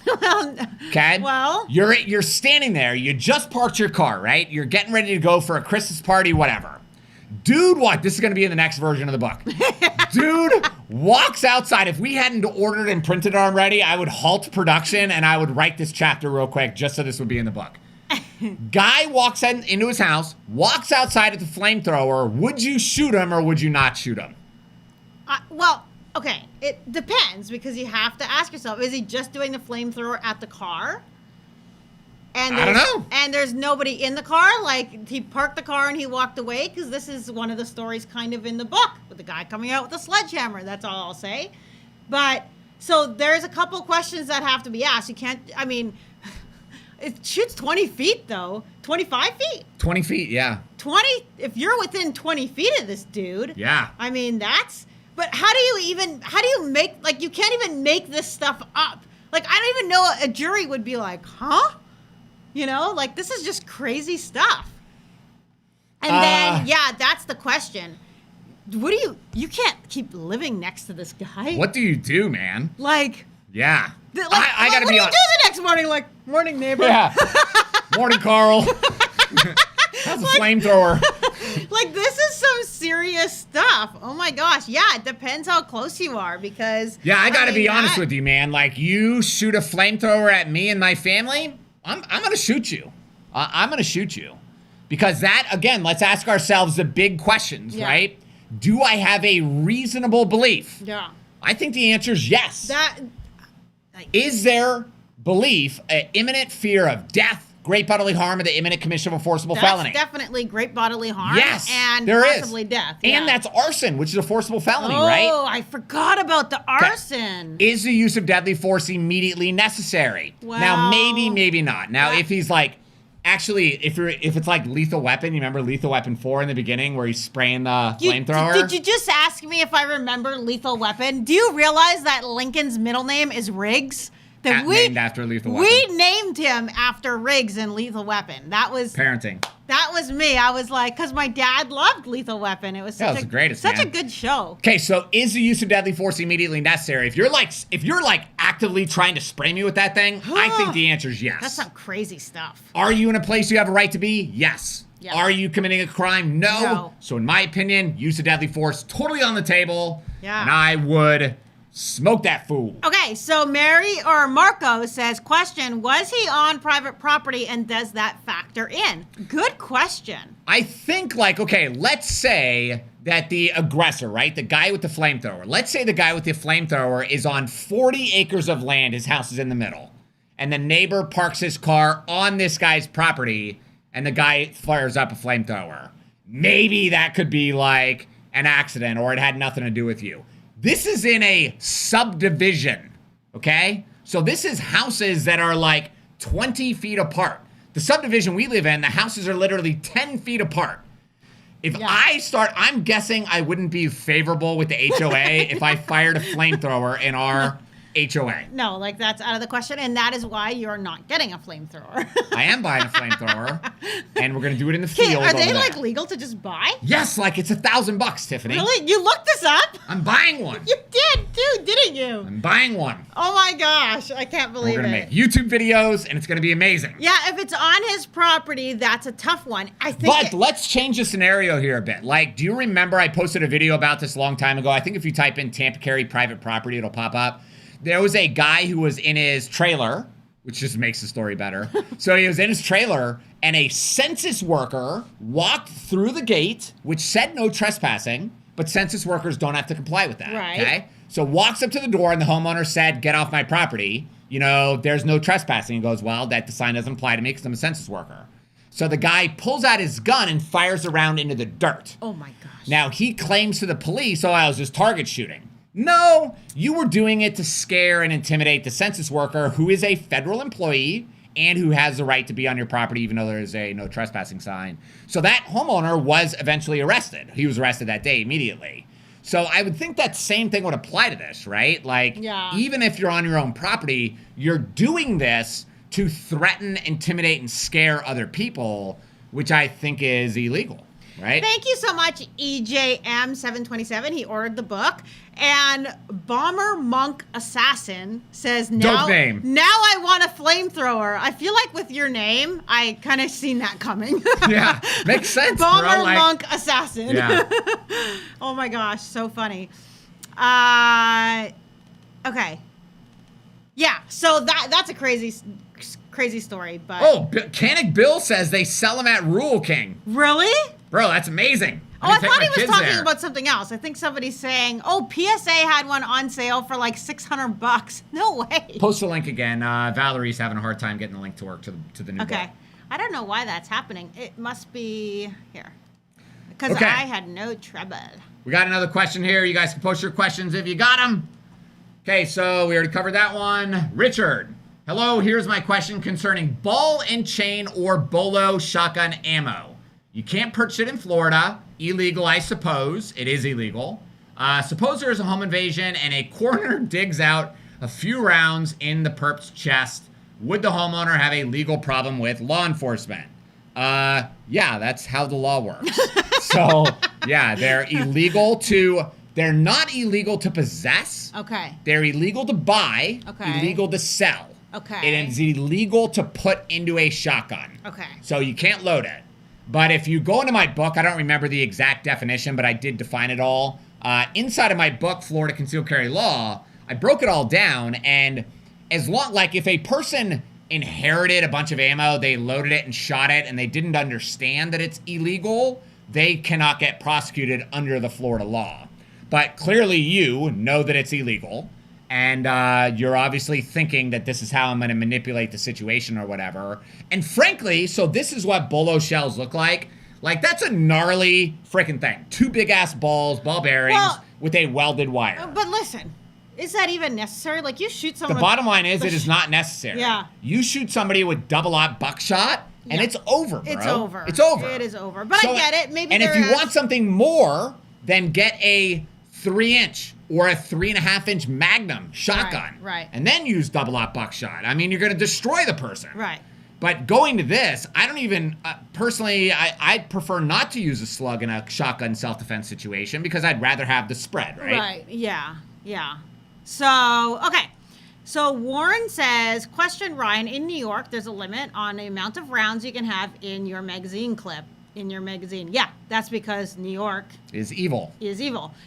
Okay? Well, you're standing there, you just parked your car, right? You're getting ready to go for a Christmas party, whatever. Dude, this is going to be in the next version of the book. Dude walks outside. If we hadn't ordered and printed it already, I would halt production and I would write this chapter real quick just so this would be in the book. Guy walks into his house, walks outside at the flamethrower. Would you shoot him or would you not shoot him? Well, okay. It depends because you have to ask yourself, is he just doing the flamethrower at the car? And I don't know. And there's nobody in the car? Like, he parked the car and he walked away? Because this is one of the stories kind of in the book with the guy coming out with a sledgehammer. That's all I'll say. But, so there's a couple questions that have to be asked. You can't, I mean, it shoots 20 feet, though. 25 feet? 20 feet, yeah. 20? If you're within 20 feet of this dude. Yeah. I mean, but how do you make, like, you can't even make this stuff up. Like, I don't even know a jury would be like, huh? You know, like, this is just crazy stuff. And then, yeah, that's the question. You can't keep living next to this guy. What do you do, man? Like. Yeah. I gotta be honest. What do you do the next morning? Like, morning, neighbor. Yeah. Morning, Carl. How's a flamethrower? Like, this is some serious stuff. Oh my gosh. Yeah, it depends how close you are because. Yeah, I gotta be honest with you, man. Like, you shoot a flamethrower at me and my family, I'm gonna shoot you. I'm gonna shoot you. Because that, again, let's ask ourselves the big questions, right? Do I have a reasonable belief? Yeah. I think the answer is yes. Is there belief, an imminent fear of death, great bodily harm, or the imminent commission of a forcible felony? That's definitely great bodily harm. Yes, and there possibly is. Death. Yeah. And that's arson, which is a forcible felony, right? Oh, I forgot about the arson. Okay. Is the use of deadly force immediately necessary? Well, now, maybe not. Now, if he's like, actually, if it's like Lethal Weapon, you remember Lethal Weapon 4 in the beginning where he's spraying the flamethrower? Did you just ask me if I remember Lethal Weapon? Do you realize that Lincoln's middle name is Riggs? Named after Lethal Weapon. We named him after Riggs in Lethal Weapon. That was parenting. That was me. I was like, because my dad loved Lethal Weapon. It was such the greatest, such a good show. Okay, so is the use of deadly force immediately necessary? If you're like actively trying to spray me with that thing, I think the answer is yes. That's some crazy stuff. Are you in a place you have a right to be? Yes. Yeah. Are you committing a crime? No. So in my opinion, use of deadly force totally on the table. Yeah. And I would smoke that fool. Okay, so Mary or Marco says, question, was he on private property and does that factor in? Good question. I think let's say that the aggressor, right? The guy with the flamethrower. Let's say the guy with the flamethrower is on 40 acres of land. His house is in the middle. And the neighbor parks his car on this guy's property and the guy fires up a flamethrower. Maybe that could be like an accident or it had nothing to do with you. This is in a subdivision, okay? So this is houses that are like 20 feet apart. The subdivision we live in, the houses are literally 10 feet apart. I'm guessing I wouldn't be favorable with the HOA if I fired a flamethrower in our HOA. No, that's out of the question, and that is why you're not getting a flamethrower. I am buying a flamethrower, and we're going to do it in the field. Are they legal to just buy? Yes, it's $1,000, Tiffany. Really? You looked this up? I'm buying one. You did too, didn't you? I'm buying one. Oh my gosh, I can't believe it. We're going to make YouTube videos, and it's going to be amazing. Yeah, if it's on his property, that's a tough one. But let's change the scenario here a bit. Do you remember I posted a video about this a long time ago? I think if you type in Tampa Carry private property, it'll pop up. There was a guy who was in his trailer, which just makes the story better. So he was in his trailer, and a census worker walked through the gate, which said no trespassing, but census workers don't have to comply with that. Right. Okay? So walks up to the door, and the homeowner said, get off my property. There's no trespassing. He goes, well, that the sign doesn't apply to me because I'm a census worker. So the guy pulls out his gun and fires around into the dirt. Oh, my gosh. Now, he claims to the police, I was just target shooting. No, you were doing it to scare and intimidate the census worker who is a federal employee and who has the right to be on your property even though there is a no trespassing sign. So that homeowner was eventually arrested. He was arrested that day immediately. So I would think that same thing would apply to this, right? Like, even if you're on your own property, you're doing this to threaten, intimidate, and scare other people, which I think is illegal, right? Thank you so much, EJM727. He ordered the book. And Bomber Monk Assassin says, Dope name. Now I want a flamethrower. I feel like with your name, I kind of seen that coming. Yeah, makes sense, Bomber bro. Like, Monk Assassin. Yeah. Oh my gosh, so funny. Okay. Yeah, so that's a crazy story, but... Oh, Canic Bill says they sell them at Rule King. Really? Bro, that's amazing. Oh, I thought he was talking about something else. I think somebody's saying, oh, PSA had one on sale for like $600. No way. Post the link again. Valerie's having a hard time getting the link to work to the new book. I don't know why that's happening. It must be here. Because I had no trouble. We got another question here. You guys can post your questions if you got them. Okay, so we already covered that one. Richard. Hello, here's my question concerning ball and chain or bolo shotgun ammo. You can't purchase it in Florida. Illegal, I suppose. It is illegal. Suppose there is a home invasion and a coroner digs out a few rounds in the perp's chest. Would the homeowner have a legal problem with law enforcement? Yeah, that's how the law works. So, yeah, they're not illegal to possess. Okay. They're illegal to buy. Okay. Illegal to sell. Okay. It is illegal to put into a shotgun. Okay. So you can't load it. But if you go into my book, I don't remember the exact definition, but I did define it all. Inside of my book, Florida Concealed Carry Law, I broke it all down. And if a person inherited a bunch of ammo, they loaded it and shot it, and they didn't understand that it's illegal, they cannot get prosecuted under the Florida law. But clearly you know that it's illegal. And you're obviously thinking that this is how I'm going to manipulate the situation or whatever. And frankly, so this is what bolo shells look like. Like, that's a gnarly freaking thing. 2 big-ass ball bearings with a welded wire. But listen, is that even necessary? Like, you shoot someone... The bottom line is it is not necessary. Yeah. You shoot somebody with double-aught buckshot, and it's over, bro. It's over. It's over. It is over. But I get it. Maybe if you want something more, then get a 3-inch or a 3.5-inch Magnum shotgun. Right. And then use double-aught buckshot. I mean, you're going to destroy the person. Right. But going to this, I don't even, personally, I'd prefer not to use a slug in a shotgun self-defense situation because I'd rather have the spread, right? Right, yeah. So, okay. So Warren says, question Ryan, in New York, there's a limit on the amount of rounds you can have in your magazine clip. In your magazine. Yeah, that's because New York is evil.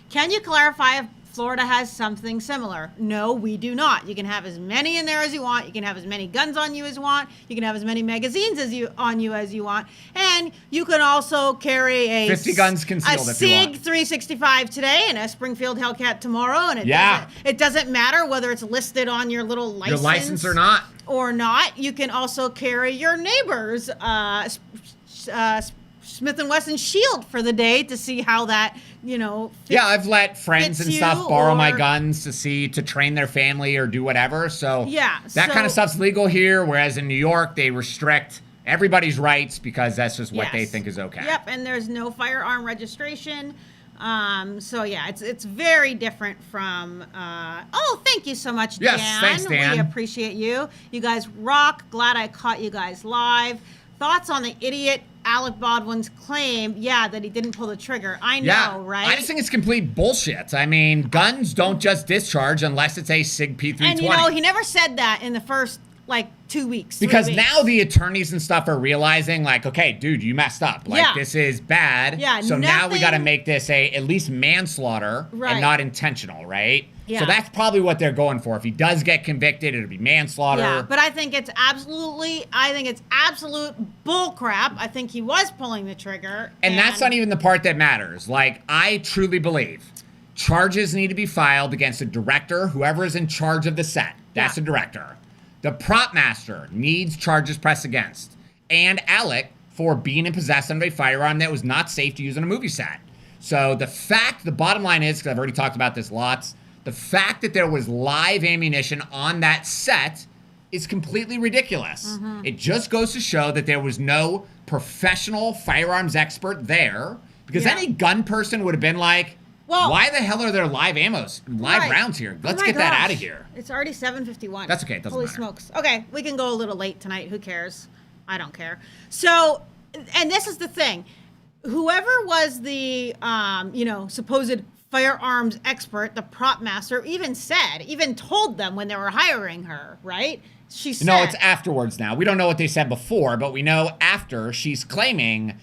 Can you clarify if Florida has something similar? No, we do not. You can have as many in there as you want. You can have as many guns on you as you want. You can have as many magazines on you as you want. And you can also carry a 50 guns concealed if you want. SIG 365 today and a Springfield Hellcat tomorrow. And it doesn't matter whether it's listed on your little license. Your license or not. You can also carry your neighbor's Smith & Wesson shield for the day to see how that, I've let friends and stuff borrow my guns to train their family or do whatever. So that kind of stuff's legal here, whereas in New York, they restrict everybody's rights because that's just what they think is okay. Yep, and there's no firearm registration. It's very different from, thank you so much, Dan. Yes, thanks, Dan. We appreciate you. You guys rock. Glad I caught you guys live. Thoughts on the idiot Alec Baldwin's claim, that he didn't pull the trigger. I know, right? I just think it's complete bullshit. I mean, guns don't just discharge unless it's a SIG P320. And, he never said that in the first, 2 weeks. Because now the attorneys and stuff are realizing, okay, dude, you messed up. This is bad. Yeah, so now we got to make this at least manslaughter and not intentional, right? Yeah. So that's probably what they're going for. If he does get convicted, it'll be manslaughter. Yeah, but I think it's absolute bull crap. I think he was pulling the trigger. And that's not even the part that matters. I truly believe charges need to be filed against the director, whoever is in charge of the set. That's the director. The prop master needs charges pressed against. And Alec for being in possession of a firearm that was not safe to use in a movie set. So the bottom line is, because I've already talked about this lots, the fact that there was live ammunition on that set is completely ridiculous. It just goes to show that there was no professional firearms expert there, because any gun person would have been like, well, why the hell are there live rounds here? Let's get that out of here. It's already 7:51. That's okay. It doesn't matter. Holy smokes. Okay, we can go a little late tonight. Who cares? I don't care. So, and this is the thing. Whoever was the, supposed firearms expert, the prop master, even told them when they were hiring her, right? She said. No, it's afterwards now. We don't know what they said before, but we know after she's claiming,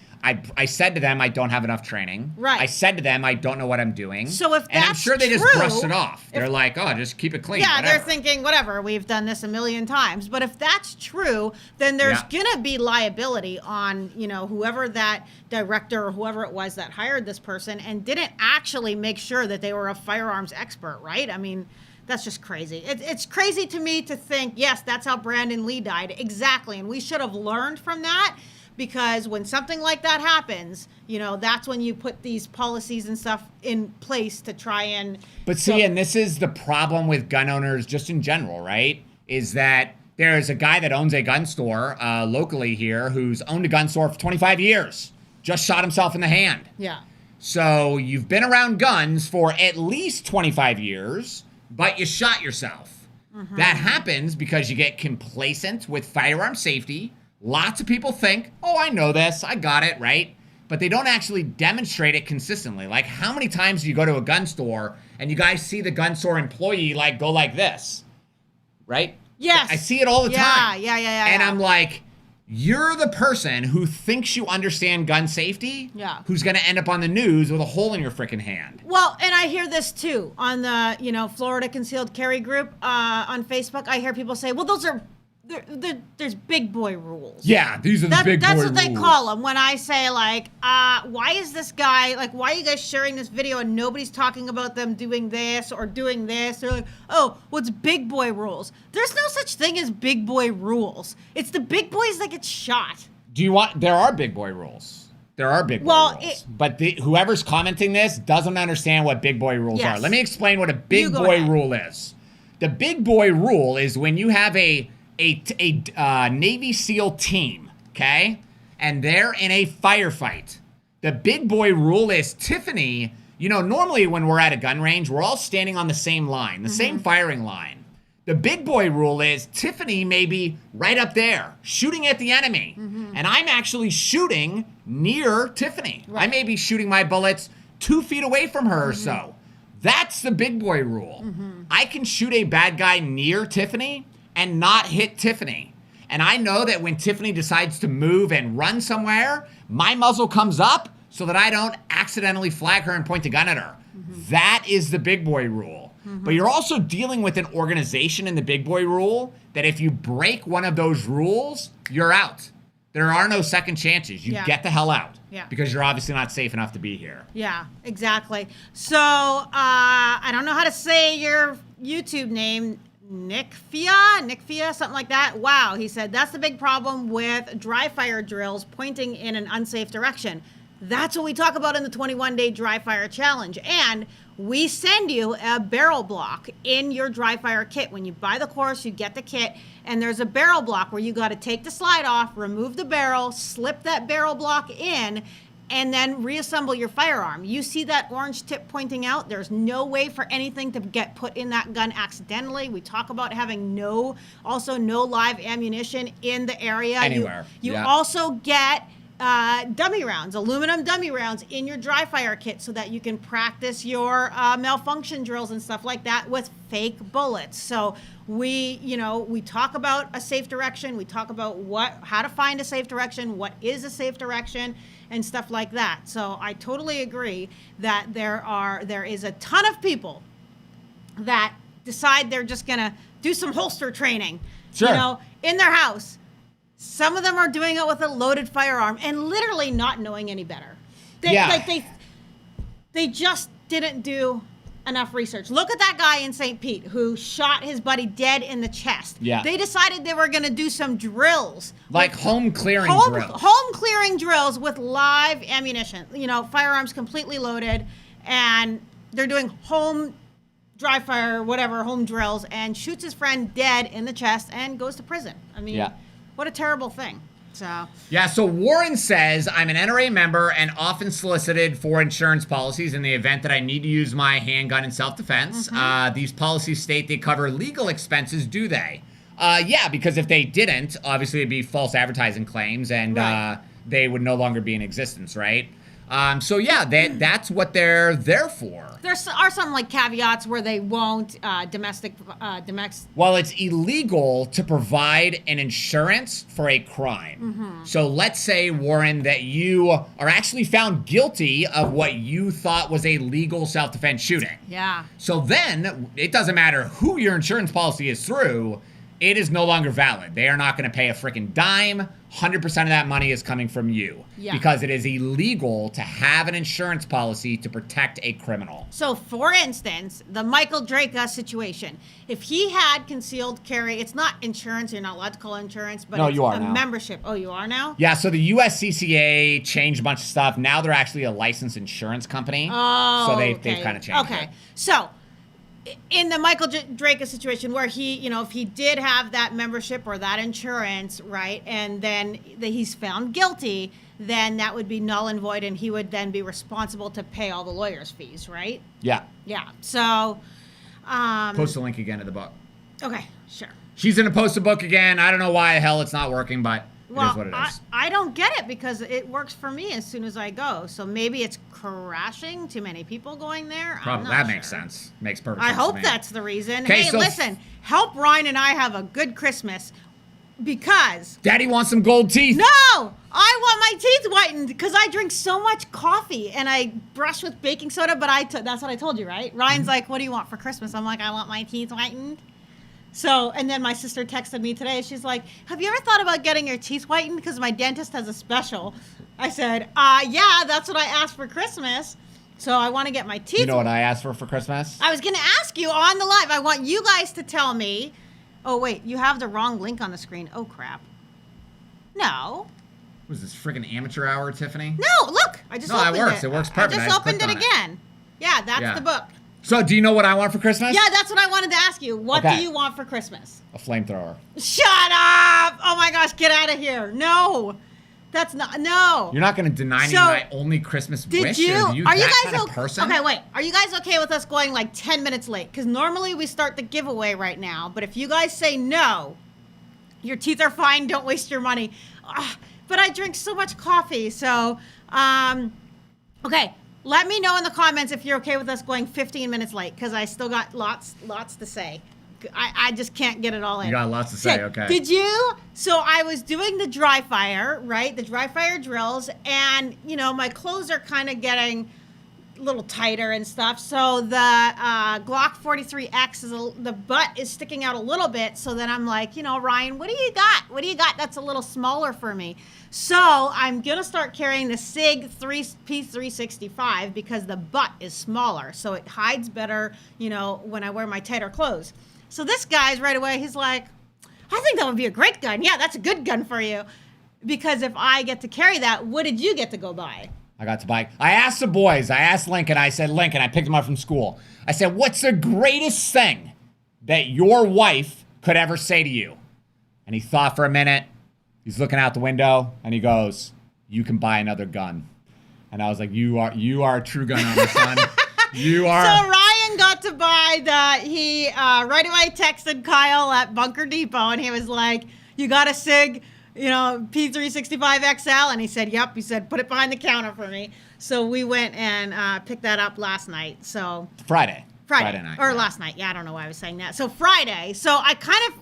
I said to them, I don't have enough training. Right. I said to them, I don't know what I'm doing. So if that's and I'm sure they true, just brushed it off. They're like, oh, just keep it clean. Yeah, whatever. They're thinking, whatever, we've done this a million times. But if that's true, then there's going to be liability on, whoever that director or whoever it was that hired this person and didn't actually make sure that they were a firearms expert, right? I mean, that's just crazy. It's crazy to me to think, yes, that's how Brandon Lee died. Exactly. And we should have learned from that. Because when something like that happens, that's when you put these policies and stuff in place to try and... But see, and this is the problem with gun owners just in general, right? Is that there's a guy that owns a gun store locally here who's owned a gun store for 25 years. Just shot himself in the hand. Yeah. So you've been around guns for at least 25 years, but you shot yourself. That happens because you get complacent with firearm safety. Lots of people think, oh, I know this, I got it, right? But they don't actually demonstrate it consistently. Like, how many times do you go to a gun store and you guys see the gun store employee, go like this, right? Yes. I see it all the time. Yeah. And I'm like, you're the person who thinks you understand gun safety, who's going to end up on the news with a hole in your freaking hand. Well, and I hear this, too, on the, Florida Concealed Carry group on Facebook. I hear people say, well, those are... There's big boy rules. Yeah, these are the big boy rules. That's what they call them. When I say, why is this guy, why are you guys sharing this video and nobody's talking about them doing this or doing this? They're like, oh, what's big boy rules? There's no such thing as big boy rules. It's the big boys that get shot. There are big boy rules. There are big boy rules. But whoever's commenting this doesn't understand what big boy rules are. Let me explain what a big boy rule is. The big boy rule is when you have a Navy SEAL team, okay? And they're in a firefight. The big boy rule is Tiffany, normally when we're at a gun range, we're all standing on the same line, the same firing line. The big boy rule is Tiffany may be right up there, shooting at the enemy. And I'm actually shooting near Tiffany. Right. I may be shooting my bullets 2 feet away from her or so. That's the big boy rule. I can shoot a bad guy near Tiffany and not hit Tiffany. And I know that when Tiffany decides to move and run somewhere, my muzzle comes up so that I don't accidentally flag her and point the gun at her. That is the big boy rule. But you're also dealing with an organization in the big boy rule that if you break one of those rules, you're out. There are no second chances. You get the hell out. Because you're obviously not safe enough to be here. Yeah, exactly. So, I don't know how to say your YouTube name. Nick Fia, something like that. Wow, he said, that's the big problem with dry fire drills pointing in an unsafe direction. That's what we talk about in the 21-day dry fire challenge. And we send you a barrel block in your dry fire kit. When you buy the course, you get the kit, and there's a barrel block where you got to take the slide off, remove the barrel, slip that barrel block in, and then reassemble your firearm. You see that orange tip pointing out? There's no way for anything to get put in that gun accidentally. We talk about having no live ammunition in the area. Anywhere. You also get dummy rounds, aluminum dummy rounds in your dry fire kit so that you can practice your malfunction drills and stuff like that with fake bullets. So we talk about a safe direction. We talk about how to find a safe direction, what is a safe direction, and stuff like that. So I totally agree that there is a ton of people that decide they're just gonna do some holster training, in their house. Some of them are doing it with a loaded firearm and literally not knowing any better. They just didn't do enough research. Look at that guy in St. Pete who shot his buddy dead in the chest. Yeah. They decided they were going to do some drills. Home clearing drills. Home clearing drills with live ammunition. Firearms completely loaded, and they're doing home dry fire, whatever, home drills, and shoots his friend dead in the chest and goes to prison. I mean, what a terrible thing. So yeah, so Warren says, I'm an NRA member and often solicited for insurance policies in the event that I need to use my handgun in self-defense. These policies state they cover legal expenses, do they? Yeah, because if they didn't, obviously it'd be false advertising claims and they would no longer be in existence, right? So yeah, that's what they're there for. There are some like caveats where they won't domestic. Well, it's illegal to provide an insurance for a crime. So let's say, Warren, that you are actually found guilty of what you thought was a legal self-defense shooting. Yeah. So then it doesn't matter who your insurance policy is through. It is no longer valid. They are not going to pay a freaking dime. 100% of that money is coming from you because it is illegal to have an insurance policy to protect a criminal. So, for instance, the Michael Drake situation, if he had concealed carry, it's not insurance. You're not allowed to call it insurance, but no, it's you are a now. membership. Oh, you are now? Yeah, so the USCCA changed a bunch of stuff. Now they're actually a licensed insurance company. Oh, so they've kind of changed it. So, in the Michael Drake situation where he, if he did have that membership or that insurance, right, and then he's found guilty, then that would be null and void, and he would then be responsible to pay all the lawyer's fees, right? Yeah. Yeah. So, post the link again to the book. Okay, sure. She's gonna post the book again. I don't know why the hell it's not working, but it is what it is. I don't get it because it works for me as soon as I go. So maybe it's crashing. Too many people going there. Probably that makes sense. Makes perfect sense. I hope that's the reason. Okay, hey, so listen, help Ryan and I have a good Christmas because Daddy wants some gold teeth. No, I want my teeth whitened because I drink so much coffee and I brush with baking soda. But that's what I told you, right? Ryan's like, "What do you want for Christmas?" I'm like, "I want my teeth whitened." So, and then my sister texted me today. She's like, "Have you ever thought about getting your teeth whitened? Because my dentist has a special." I said, yeah, that's what I asked for Christmas. So I want to get my teeth. You know what I asked for Christmas? I was going to ask you on the live. I want you guys to tell me. Oh, wait, you have the wrong link on the screen. Oh, crap. No. Was this friggin' amateur hour, Tiffany? No, look. I just opened it. No, it works. It works perfect. I just opened it again. Yeah, that's the book. So, do you know what I want for Christmas? Yeah, that's what I wanted to ask you. What do you want for Christmas? A flamethrower. Shut up! Oh my gosh, get out of here. No. That's not, no. You're not going to deny me my only Christmas wish? Are you that kind of person? Okay, wait. Are you guys okay with us going like 10 minutes late? Because normally we start the giveaway right now. But if you guys say no, your teeth are fine. Don't waste your money. But I drink so much coffee. So, okay. Let me know in the comments if you're okay with us going 15 minutes late, because I still got lots to say. I just can't get it all in. You got lots to say, okay. Did you? So I was doing the dry fire, right? The dry fire drills, and, my clothes are kind of getting a little tighter and stuff. So the Glock 43X, the butt is sticking out a little bit. So then I'm like, Ryan, what do you got? What do you got that's a little smaller for me? So I'm going to start carrying the SIG P365 because the butt is smaller. So it hides better, when I wear my tighter clothes. So this guy's right away, he's like, I think that would be a great gun. Yeah, that's a good gun for you. Because if I get to carry that, what did you get to go buy? I got to buy. I asked the boys. I asked Lincoln. I said, Lincoln, I picked him up from school. I said, what's the greatest thing that your wife could ever say to you? And he thought for a minute. He's looking out the window, and he goes, you can buy another gun. And I was like, you are a true gun owner, son. You are. So Ryan got to buy he right away texted Kyle at Bunker Depot, and he was like, you got a SIG, P365 XL? And he said, yep. He said, put it behind the counter for me. So we went and picked that up last night. So Friday night. Or last night. Yeah, I don't know why I was saying that. So Friday. So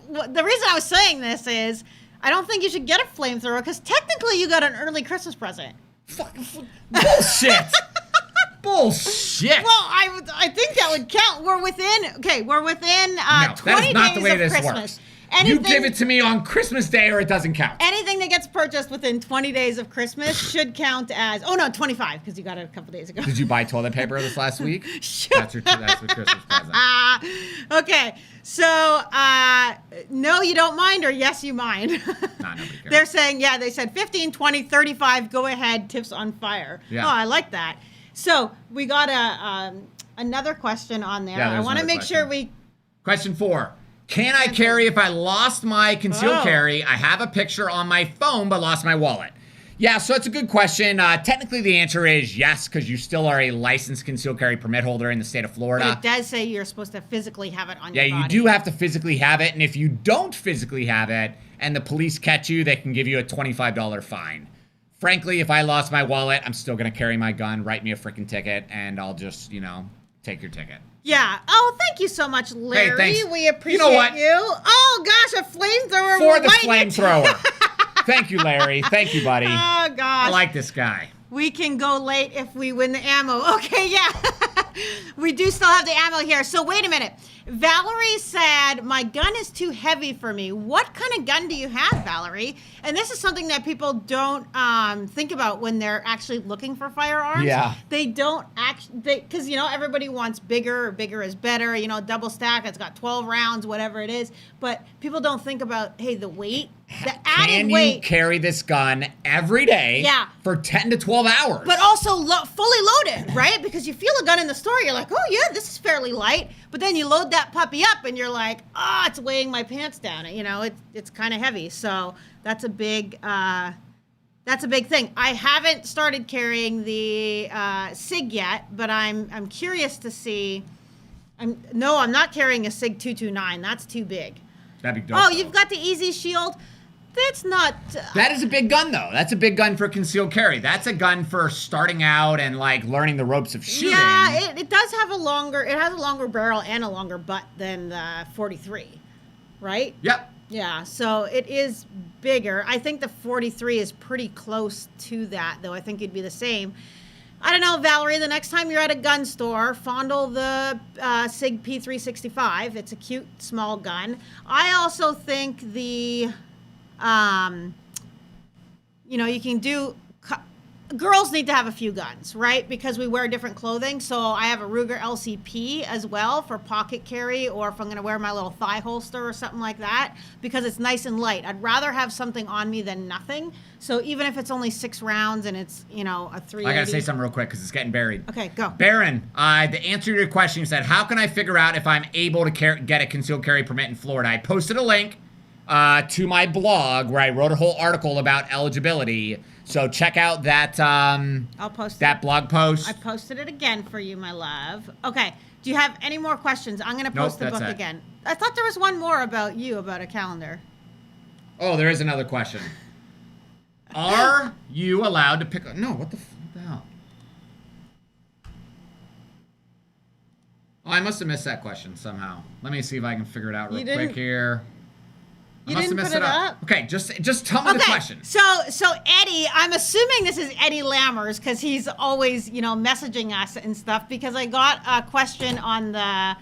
the reason I was saying this is, I don't think you should get a flamethrower because technically you got an early Christmas present. Bullshit. Bullshit. Well, I think that would count. We're within 20 days of Christmas. Works. You give it to me on Christmas Day or it doesn't count. Anything that gets purchased within 20 days of Christmas should count as, 25 because you got it a couple days ago. Did you buy toilet paper this last week? Sure. That's the Christmas present. Okay, so no, you don't mind, or yes, you mind? Nah, nobody cares. They're saying, they said 15, 20, 35, go ahead, tips on fire. Yeah. Oh, I like that. So we got a another question on there. Yeah, I want to make sure Question 4. Can I carry if I lost my concealed carry? I have a picture on my phone, but lost my wallet. Yeah, so it's a good question. Technically, the answer is yes, because you still are a licensed concealed carry permit holder in the state of Florida. But it does say you're supposed to physically have it on your body. Yeah, you do have to physically have it, and if you don't physically have it and the police catch you, they can give you a $25 fine. Frankly, if I lost my wallet, I'm still going to carry my gun, write me a freaking ticket, and I'll just, take your ticket. Yeah. Oh, thank you so much, Larry. Hey, thanks. We appreciate You know what? you. Oh, gosh, a flamethrower. For the flamethrower. Thank you, Larry. Thank you, buddy. Oh, gosh. I like this guy. We can go late if we win the ammo. Okay, yeah. We do still have the ammo here. So wait a minute. Valerie said, my gun is too heavy for me. What kind of gun do you have, Valerie? And this is something that people don't think about when they're actually looking for firearms. Yeah. They don't actually, because, everybody wants bigger, or bigger is better, double stack, it's got 12 rounds, whatever it is. But people don't think about, hey, the weight, the added weight. Can you carry this gun every day for 10 to 12 hours? But also fully loaded, right? Because you feel a gun in the store, you're like, oh, yeah, this is fairly light. But then you load that puppy up and you're like, oh, it's weighing my pants down. It's kind of heavy. So that's a big thing. I haven't started carrying the SIG yet, but I'm curious to see. I'm not carrying a SIG 229. That's too big. That'd be dope. Oh, you've got the Easy Shield. That's not. That is a big gun, though. That's a big gun for concealed carry. That's a gun for starting out and learning the ropes of shooting. Yeah, it does have a longer barrel and a longer butt than the 43, right? Yep. Yeah, so it is bigger. I think the 43 is pretty close to that, though. I think it'd be the same. I don't know, Valerie, the next time you're at a gun store, fondle the SIG P365. It's a cute, small gun. I also think the, you can do, girls need to have a few guns, right? Because we wear different clothing. So I have a Ruger LCP as well for pocket carry, or if I'm going to wear my little thigh holster or something like that, because it's nice and light. I'd rather have something on me than nothing. So even if it's only 6 rounds and it's, a 380. I got to say something real quick because it's getting buried. Okay, go. Baron, the answer to your question, you said, how can I figure out if I'm able to get a concealed carry permit in Florida? I posted a link to my blog where I wrote a whole article about eligibility. So check out that I'll post that blog post. I posted it again for you, my love. Okay. Do you have any more questions? I'm going to post the book again. I thought there was one more about a calendar. Oh, there is another question. Are you allowed to pick up? No, what the hell? Oh, I must have missed that question somehow. Let me see if I can figure it out real quick here. You didn't put it up? Okay, just tell me the question. So Eddie, I'm assuming this is Eddie Lammers because he's always, messaging us and stuff, because I got a question on the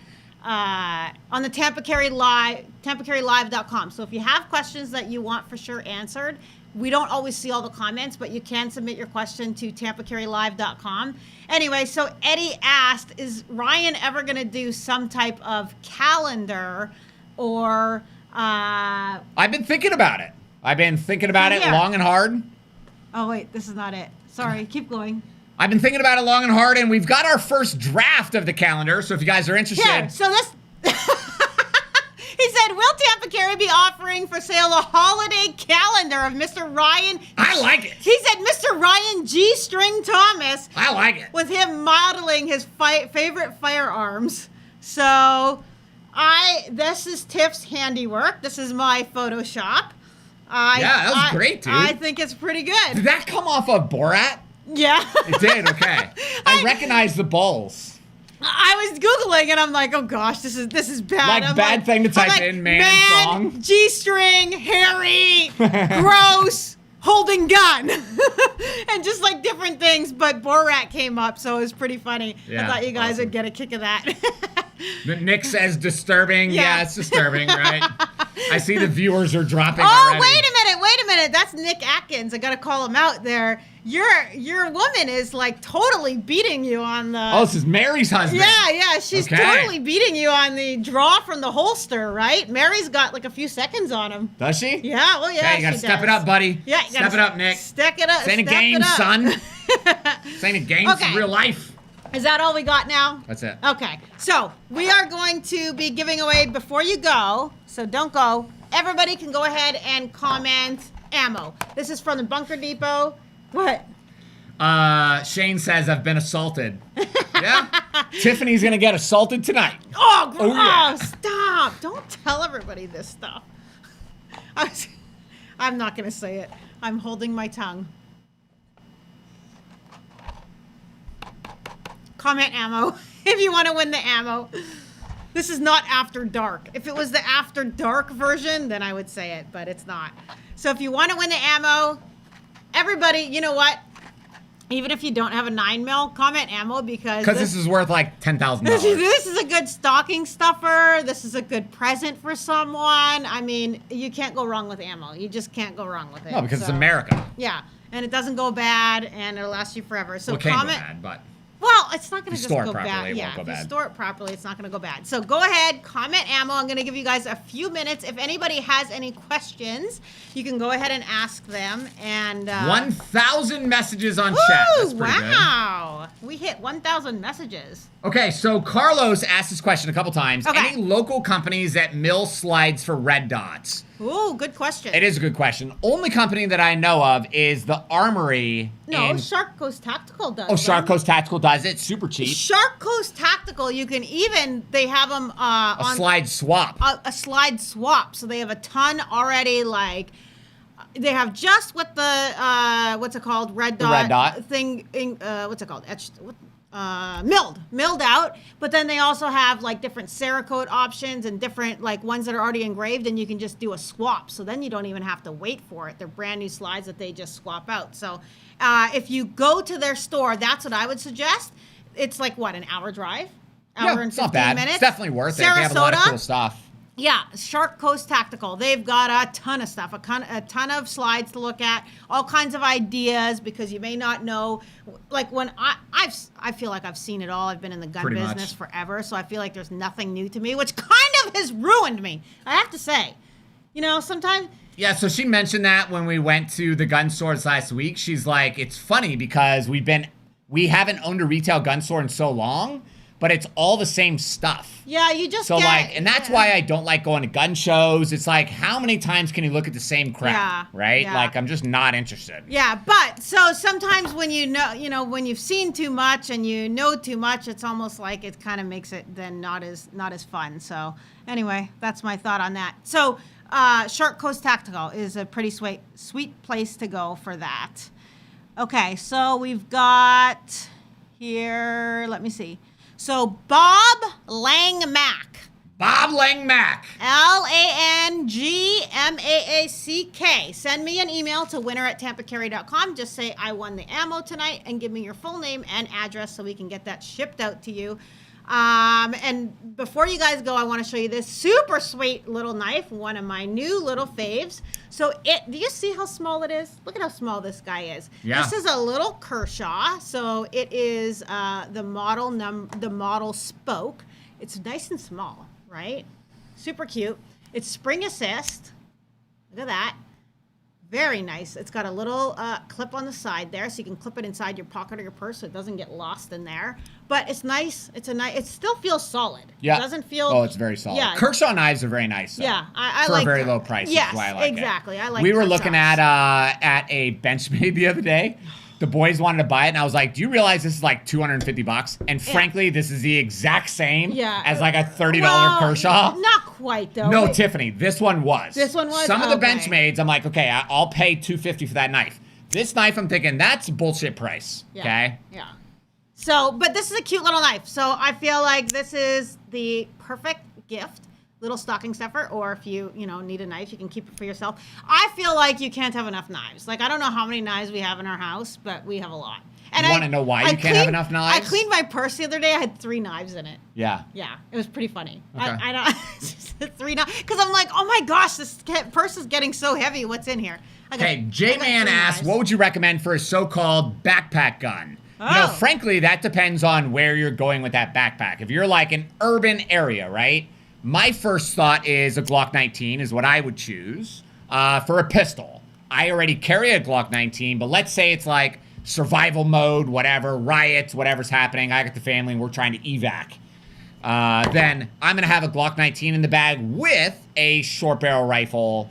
Tampa Carry Live, TampaCarryLive.com. So if you have questions that you want for sure answered, we don't always see all the comments, but you can submit your question to TampaCarryLive.com. Anyway, so Eddie asked, is Ryan ever going to do some type of calendar or... I've been thinking about it. Long and hard. Oh, wait, this is not it. Sorry, keep going. I've been thinking about it long and hard, and we've got our first draft of the calendar, so if you guys are interested. Here, so this... He said, will Tampa Carry be offering for sale a holiday calendar of Mr. Ryan? I like it. He said Mr. Ryan G. String Thomas. I like it. With him modeling his favorite firearms. So... this is Tiff's handiwork. This is my Photoshop. That was great, dude. I think it's pretty good. Did that come off of Borat? Yeah. It did, okay. I recognize the bowls. I was Googling and I'm like, oh gosh, this is bad. Like, bad thing to type in, man song. G-string, hairy, gross, holding gun. And just like different things, but Borat came up, so it was pretty funny. Yeah, I thought you guys would get a kick of that. Nick says disturbing. Yeah, it's disturbing, right? I see the viewers are dropping already. Oh, wait a minute. That's Nick Atkins. I got to call him out there. Your woman is like totally beating you on the... Oh, this is Mary's husband. Yeah. She's totally beating you on the draw from the holster, right? Mary's got like a few seconds on him. Does she? Yeah, well, yeah, hey, you got to step it up, buddy. Yeah, step it up, Nick. Step it up. This ain't a game, son. This ain't a game. This is real life. Is that all we got now? That's it. Okay, so we are going to be giving away before you go, so don't go. Everybody can go ahead and comment ammo. This is from the Bunker Depot. What? Shane says, I've been assaulted. Yeah? Tiffany's going to get assaulted tonight. Oh, yeah. Stop. Don't tell everybody this stuff. I'm not going to say it. I'm holding my tongue. Comment ammo if you want to win the ammo. This is not After Dark. If it was the After Dark version, then I would say it, but it's not. So if you want to win the ammo, everybody, you know what? Even if you don't have a 9mm, comment ammo because this is worth like $10,000. This is a good stocking stuffer. This is a good present for someone. I mean, you can't go wrong with ammo. You just can't go wrong with it. No, because it's America. Yeah, and it doesn't go bad, and it'll last you forever. So well, it comment. Can go bad, but well, it's not going to just store go it properly, bad. it Yeah, won't go if you bad. store it properly, it's not going to go bad. So go ahead, comment ammo. I'm going to give you guys a few minutes. If anybody has any questions, you can go ahead and ask them. And 1,000 messages on chat. That's pretty good. Wow. We hit 1,000 messages. Okay, so Carlos asked this question a couple times. Okay. Any local companies that mill slides for red dots? Ooh, good question. It is a good question. Only company that I know of is the Armory. No, Shark Coast Tactical does. Oh, Shark Coast Tactical does it. Super cheap. Shark Coast Tactical, you can even, they have them a slide swap. A slide swap. So they have a ton already, like, they have just what the, what's it called? Red dot thing, what's it called? Etched, milled out, but then they also have like different Cerakote options and different like ones that are already engraved, and you can just do a swap, so then you don't even have to wait for it. They're brand new slides that they just swap out. So if you go to their store, that's what I would suggest. It's like what, an hour drive, hour and 15 minutes. It's definitely worth it. They have a lot of cool stuff. Yeah, Shark Coast Tactical. They've got a ton of stuff, a ton of slides to look at, all kinds of ideas, because you may not know. Like when I feel like I've seen it all. I've been in the gun business forever, so I feel like there's nothing new to me, which kind of has ruined me, I have to say. You know, sometimes. Yeah, so she mentioned that when we went to the gun stores last week. She's like, it's funny because we haven't owned a retail gun store in so long, but it's all the same stuff. Yeah, you just and that's why I don't like going to gun shows. It's like, how many times can you look at the same crap, right? Yeah. Like, I'm just not interested. Yeah, but so sometimes when when you've seen too much and you know too much, it's almost like it kind of makes it then not as fun. So anyway, that's my thought on that. So Shark Coast Tactical is a pretty sweet place to go for that. Okay, so we've got here, let me see. So Bob Langmack. Bob Langmack. LANGMAACK. Send me an email to winner@tampacarry.com. Just say I won the ammo tonight and give me your full name and address so we can get that shipped out to you. And before you guys go, I want to show you this super sweet little knife, one of my new little faves. So do you see how small it is? Look at how small this guy is. Yeah. This is a little Kershaw. So it is the model spoke. It's nice and small, right? Super cute. It's spring assist. Look at that. Very nice. It's got a little clip on the side there, so you can clip it inside your pocket or your purse so it doesn't get lost in there. But it's nice. It still feels solid. Yeah. It doesn't feel. Oh, it's very solid. Yeah. Kershaw knives are very nice. Though, yeah, I for like a very low price. Yes, why I like exactly. It. I like. We were Kershaws. looking at a Benchmade the other day. The boys wanted to buy it, and I was like, "Do you realize this is like $250?" And frankly, this is the exact same as like a $30 Kershaw. Not quite though. No, Tiffany, this one was. This one was. Some of the Benchmades, I'm like, okay, I'll pay $250 for that knife. This knife, I'm thinking that's a bullshit price. Yeah. Okay. Yeah. So, but this is a cute little knife. So I feel like this is the perfect gift. Little stocking stuffer, or if you need a knife, you can keep it for yourself. I feel like you can't have enough knives. Like, I don't know how many knives we have in our house, but we have a lot. And you want to know why you can't have enough knives? I cleaned my purse the other day. I had 3 knives in it. Yeah. Yeah, it was pretty funny. Okay. I don't 3 knives because I'm like, oh my gosh, this purse is getting so heavy. What's in here? Okay, J-Man asked, what would you recommend for a so-called backpack gun? Oh. Frankly, that depends on where you're going with that backpack. If you're like an urban area, right? My first thought is a Glock 19 is what I would choose for a pistol. I already carry a Glock 19, but let's say it's like survival mode, whatever, riots, whatever's happening. I got the family and we're trying to evac. Then I'm going to have a Glock 19 in the bag with a short barrel rifle,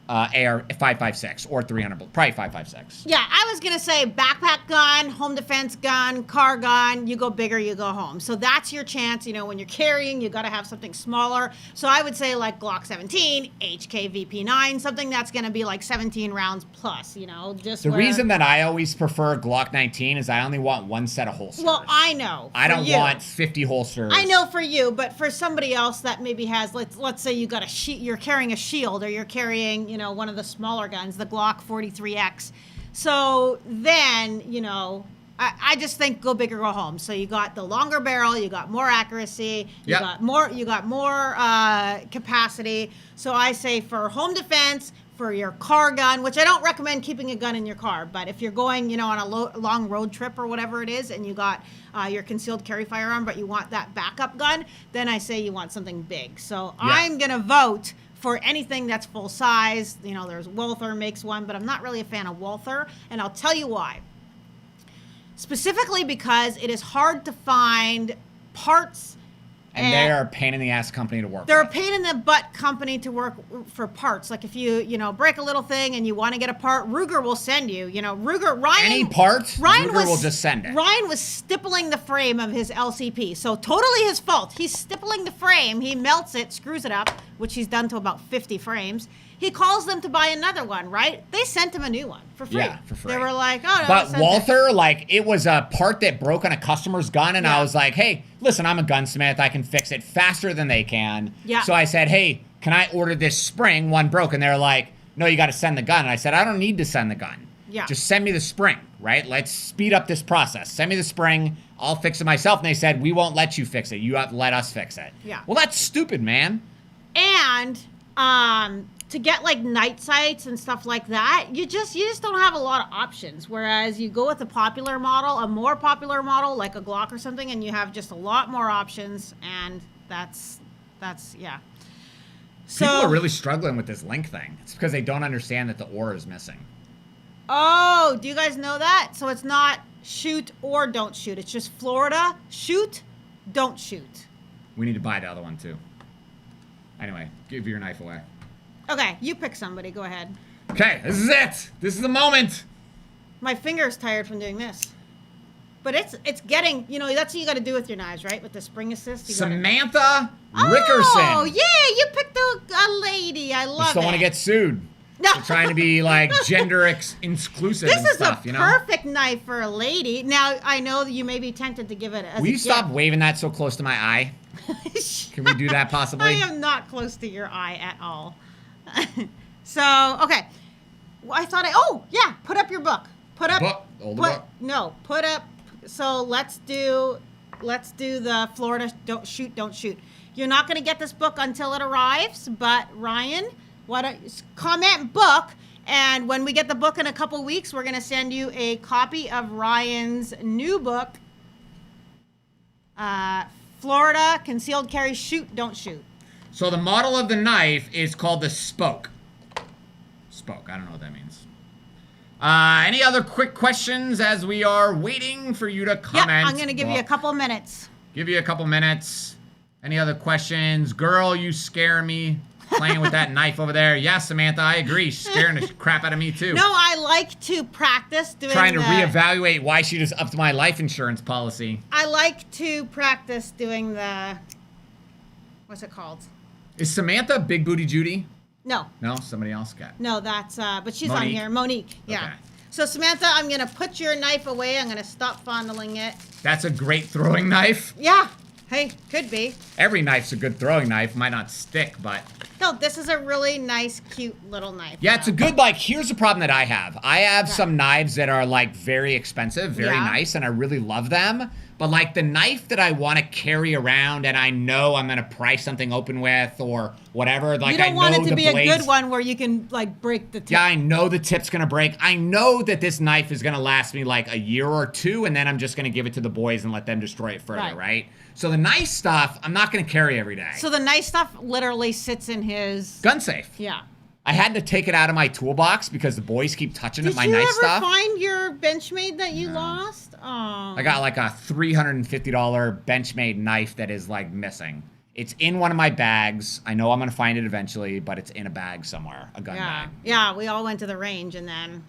AR 5.56 or 300, probably 5.56. Yeah, I was going to say backpack gun, home defense gun, car gun, you go bigger, you go home. So that's your chance. You know, when you're carrying, you got to have something smaller. So I would say like Glock 17, HK VP9, something that's going to be like 17 rounds plus, you know. Just the reason that I always prefer Glock 19 is I only want one set of holsters. Well, I know. I don't want 50 holsters. I know for you, but for somebody else that maybe has, let's say you got you're carrying a shield or you're carrying, you know, one of the smaller guns, the Glock 43X. So then, you know, I just think go big or go home. So you got the longer barrel, you got more accuracy, you got more capacity. So I say for home defense, for your car gun, which I don't recommend keeping a gun in your car, but if you're going, you know, on a long road trip or whatever it is, and you got your concealed carry firearm, but you want that backup gun, then I say you want something big. So I'm gonna vote for anything that's full size. You know, there's Walther makes one, but I'm not really a fan of Walther, and I'll tell you why. Specifically because it is hard to find parts. And they are a pain in the ass company to work They're with. a pain in the butt company to work for parts. Like if you know, break a little thing and you want to get a part, Ruger will send you. You know, Ryan. Any part, Ruger will just send it. Ryan was stippling the frame of his LCP. So totally his fault. He's stippling the frame. He melts it, screws it up, which he's done to about 50 frames. He calls them to buy another one, right? They sent him a new one for free. Yeah, for free. They were like, oh, no. But Walther, like, it was a part that broke on a customer's gun, and I was like, hey, listen, I'm a gunsmith. I can fix it faster than they can. Yeah. So I said, hey, can I order this spring? One broke, and they're like, no, you got to send the gun. And I said, I don't need to send the gun. Yeah. Just send me the spring, right? Let's speed up this process. Send me the spring. I'll fix it myself. And they said, we won't let you fix it. You have to let us fix it. Yeah. Well, that's stupid, man. And to get like night sights and stuff like that, you just don't have a lot of options. Whereas you go with a popular model, a more popular model like a Glock or something, and you have just a lot more options. And that's yeah. So people are really struggling with this link thing. It's because they don't understand that the or is missing. Oh, do you guys know that? So it's not shoot or don't shoot. It's just Florida, shoot, don't shoot. We need to buy the other one too. Anyway, give your knife away. Okay, you pick somebody. Go ahead. Okay, this is it. This is the moment. My finger's tired from doing this. But it's getting, you know, that's what you got to do with your knives, right? With the spring assist. Samantha Rickerson. Oh, yeah, you picked a lady. I love it. Just don't want to get sued. No. They're trying to be like gender inclusive and stuff, you know? This is a perfect knife for a lady. Now, I know that you may be tempted to give it as Will a you stop waving that so close to my eye? Can we do that possibly? I am not close to your eye at all. So, okay. Well, I thought put up your book. Put up. Hold the book. No, put up. So let's do the Florida don't shoot. You're not going to get this book until it arrives, but Ryan, comment book, and when we get the book in a couple weeks, we're going to send you a copy of Ryan's new book, Florida Concealed Carry Shoot, Don't Shoot. So the model of the knife is called the Spoke. Spoke, I don't know what that means. Any other quick questions as we are waiting for you to comment? Yeah, I'm going to give you a couple minutes. Give you a couple minutes. Any other questions? Girl, you scare me. Playing with that knife over there. Yeah, Samantha, I agree. She's scaring the crap out of me, too. No, I like to practice doing Trying to reevaluate why she just upped my life insurance policy. I like to practice doing the... What's it called? Is Samantha Big Booty Judy? No. No? Somebody else got? No, that's... but she's Monique. on here. Monique. Yeah. Okay. So, Samantha, I'm going to put your knife away. I'm going to stop fondling it. That's a great throwing knife. Yeah. Hey, could be. Every knife's a good throwing knife. Might not stick, but... No, this is a really nice, cute little knife. Yeah, it's a good, like, here's the problem that I have. I have some knives that are, like, very expensive, very nice, and I really love them. But, like, the knife that I want to carry around and I know I'm going to pry something open with or whatever, like, you don't want it to be blades, a good one where you can, like, break the tip. Yeah, I know the tip's going to break. I know that this knife is going to last me, like, a year or two, and then I'm just going to give it to the boys and let them destroy it further, right? So the nice stuff, I'm not going to carry every day. So the nice stuff literally sits in his... Gun safe. Yeah. I had to take it out of my toolbox because the boys keep touching my knife stuff. Did you ever find your Benchmade that you lost? Oh. I got like a $350 Benchmade knife that is like missing. It's in one of my bags. I know I'm going to find it eventually, but it's in a bag somewhere, a gun bag. Yeah, we all went to the range and then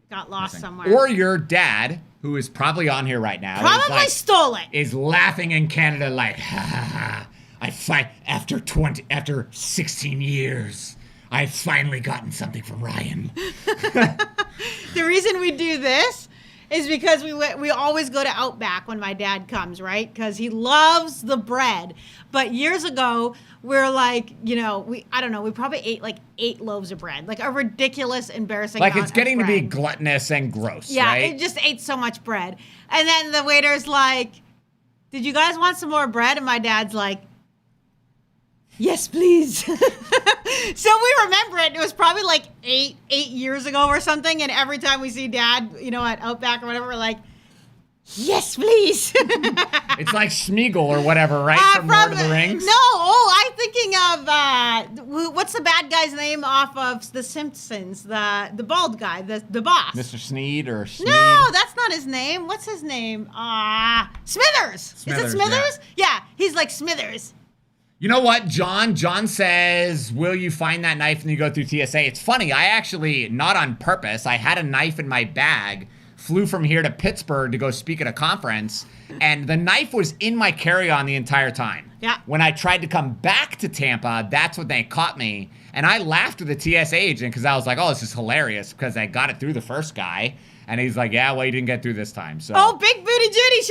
got lost somewhere. Or your dad, who is probably on here right now. Probably stole it. Is laughing in Canada like, ha ha ha. I fight after 16 years. I've finally gotten something from Ryan. The reason we do this is because we always go to Outback when my dad comes, right? Because he loves the bread. But years ago, we're like, we probably ate like 8 loaves of bread, like a ridiculous, embarrassing like amount it's getting of to be bread. gluttonous and gross, Yeah, right? it just ate so much bread. And then the waiter's like, did you guys want some more bread? And my dad's like, yes, please. So we remember it. It was probably like 8 years ago or something. And every time we see Dad, at Outback or whatever, we're like, yes, please. It's like Smeagol or whatever, right? From Lord of the Rings. No, I'm thinking of what's the bad guy's name off of The Simpsons? The bald guy, the boss. Mr. Sneed or Sneed? No, that's not his name. What's his name? Smithers. Is it Smithers? Yeah, he's like Smithers. You know what, John? John says, will you find that knife and you go through TSA? It's funny. I actually, not on purpose, I had a knife in my bag, flew from here to Pittsburgh to go speak at a conference, and the knife was in my carry-on the entire time. Yeah. When I tried to come back to Tampa, that's when they caught me. And I laughed with the TSA agent because I was like, oh, this is hilarious because I got it through the first guy. And he's like, yeah, well, you didn't get through this time. So. Oh, Big Booty Judy,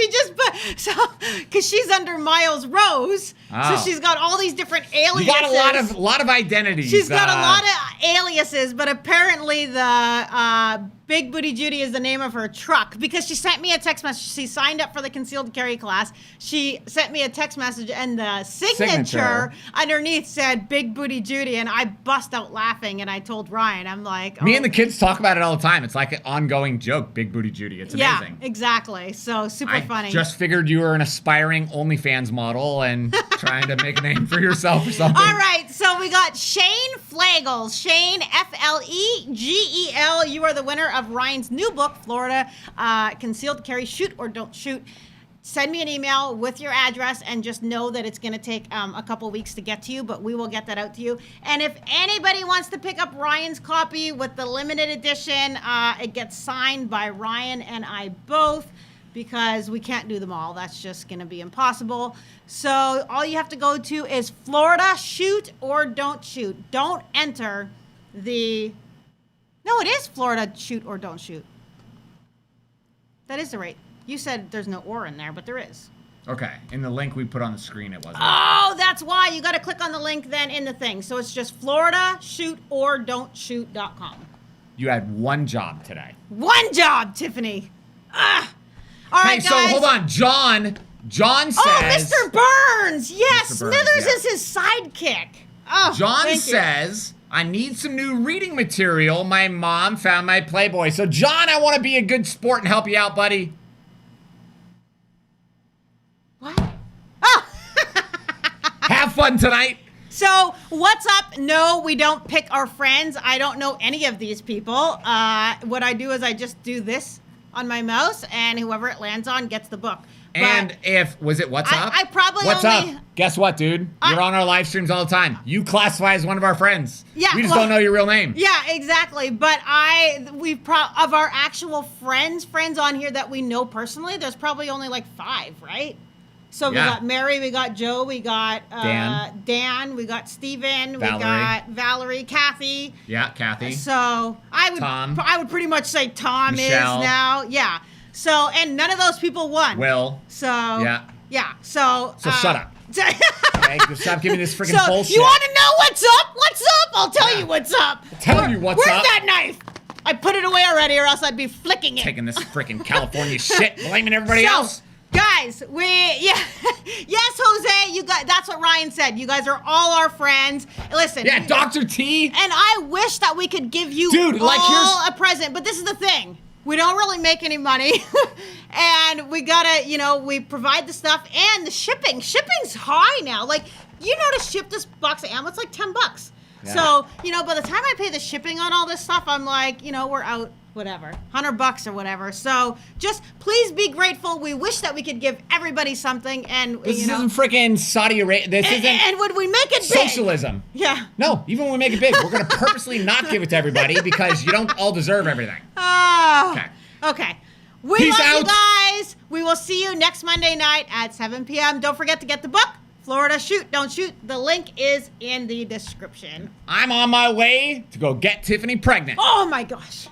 because she's under Miles Rose, so she's got all these different aliases. You got a lot of identities. She's got a lot of aliases, but apparently the Big Booty Judy is the name of her truck because she sent me a text message. She signed up for the concealed carry class. She sent me a text message, and the signature underneath said Big Booty Judy, and I bust out laughing, and I told Ryan, I'm like, Me and the kids talk about it all the time. It's like an ongoing joke, Big Booty Judy. It's amazing. Yeah, exactly. So super funny. Just figured you were an aspiring OnlyFans model and trying to make a name for yourself or something. All right, so we got Shane Flagel. Shane, Flegel. You are the winner of Ryan's new book, Florida Concealed Carry, Shoot or Don't Shoot. Send me an email with your address and just know that it's going to take a couple weeks to get to you, but we will get that out to you. And if anybody wants to pick up Ryan's copy with the limited edition, it gets signed by Ryan and I both because we can't do them all. That's just going to be impossible. So all you have to go to is Florida Shoot or Don't Shoot. Don't enter the... No, it is Florida Shoot or Don't Shoot. That is the right... You said there's no or in there, but there is. Okay. In the link we put on the screen, it wasn't. Oh, that's why. You got to click on the link then in the thing. So it's just floridashootorDon'tshoot.com. You had one job today. One job, Tiffany. All right, guys. So hold on. John says... Oh, Mr. Burns. Yes, Mr. Burns, Smithers yeah. is his sidekick. Oh, John thank you. says... I need some new reading material. My mom found my Playboy. So, John, I want to be a good sport and help you out, buddy. What? Oh. Have fun tonight. So, what's up? No, we don't pick our friends. I don't know any of these people. What I do is I just do this on my mouse, and whoever it lands on gets the book. And was it What's Up? I probably What's only... up? Guess what, dude? You're on our live streams all the time. You classify as one of our friends. Yeah, We just don't know your real name. Yeah, exactly. But of our actual friends on here that we know personally, there's probably only like 5, right? So we got Mary, we got Joe, we got Dan, we got Steven, we got Valerie, Kathy. Yeah, Kathy. So I would pretty much say Tom Michelle. is now. Yeah. So, and none of those people won. Will. So. Yeah. Yeah. So shut up. Okay, stop giving me this freaking bullshit. You want to know what's up? What's up? I'll tell you what's up. Tell you what's Where's up. that knife? I put it away already, or else I'd be flicking it. Taking this freaking California shit, blaming everybody else. Guys, yes, Jose, you guys, that's what Ryan said. You guys are all our friends. Listen. Yeah, Dr. T. And I wish that we could give you all a present, but this is the thing. We don't really make any money. And we gotta, we provide the stuff and the shipping. Shipping's high now. Like, to ship this box of ammo, it's like $10. Yeah. So, by the time I pay the shipping on all this stuff, I'm like, we're out, whatever, $100 or whatever. So just please be grateful. We wish that we could give everybody something. And this isn't freaking Saudi Arabia. This isn't. And would we make it socialism? Big? Yeah. No, even when we make it big, we're going to purposely not give it to everybody because you don't all deserve everything. Oh. Okay. We Peace love out. you guys. We will see you next Monday night at 7 p.m. Don't forget to get the book, Florida Shoot, Don't Shoot. The link is in the description. I'm on my way to go get Tiffany pregnant. Oh, my gosh.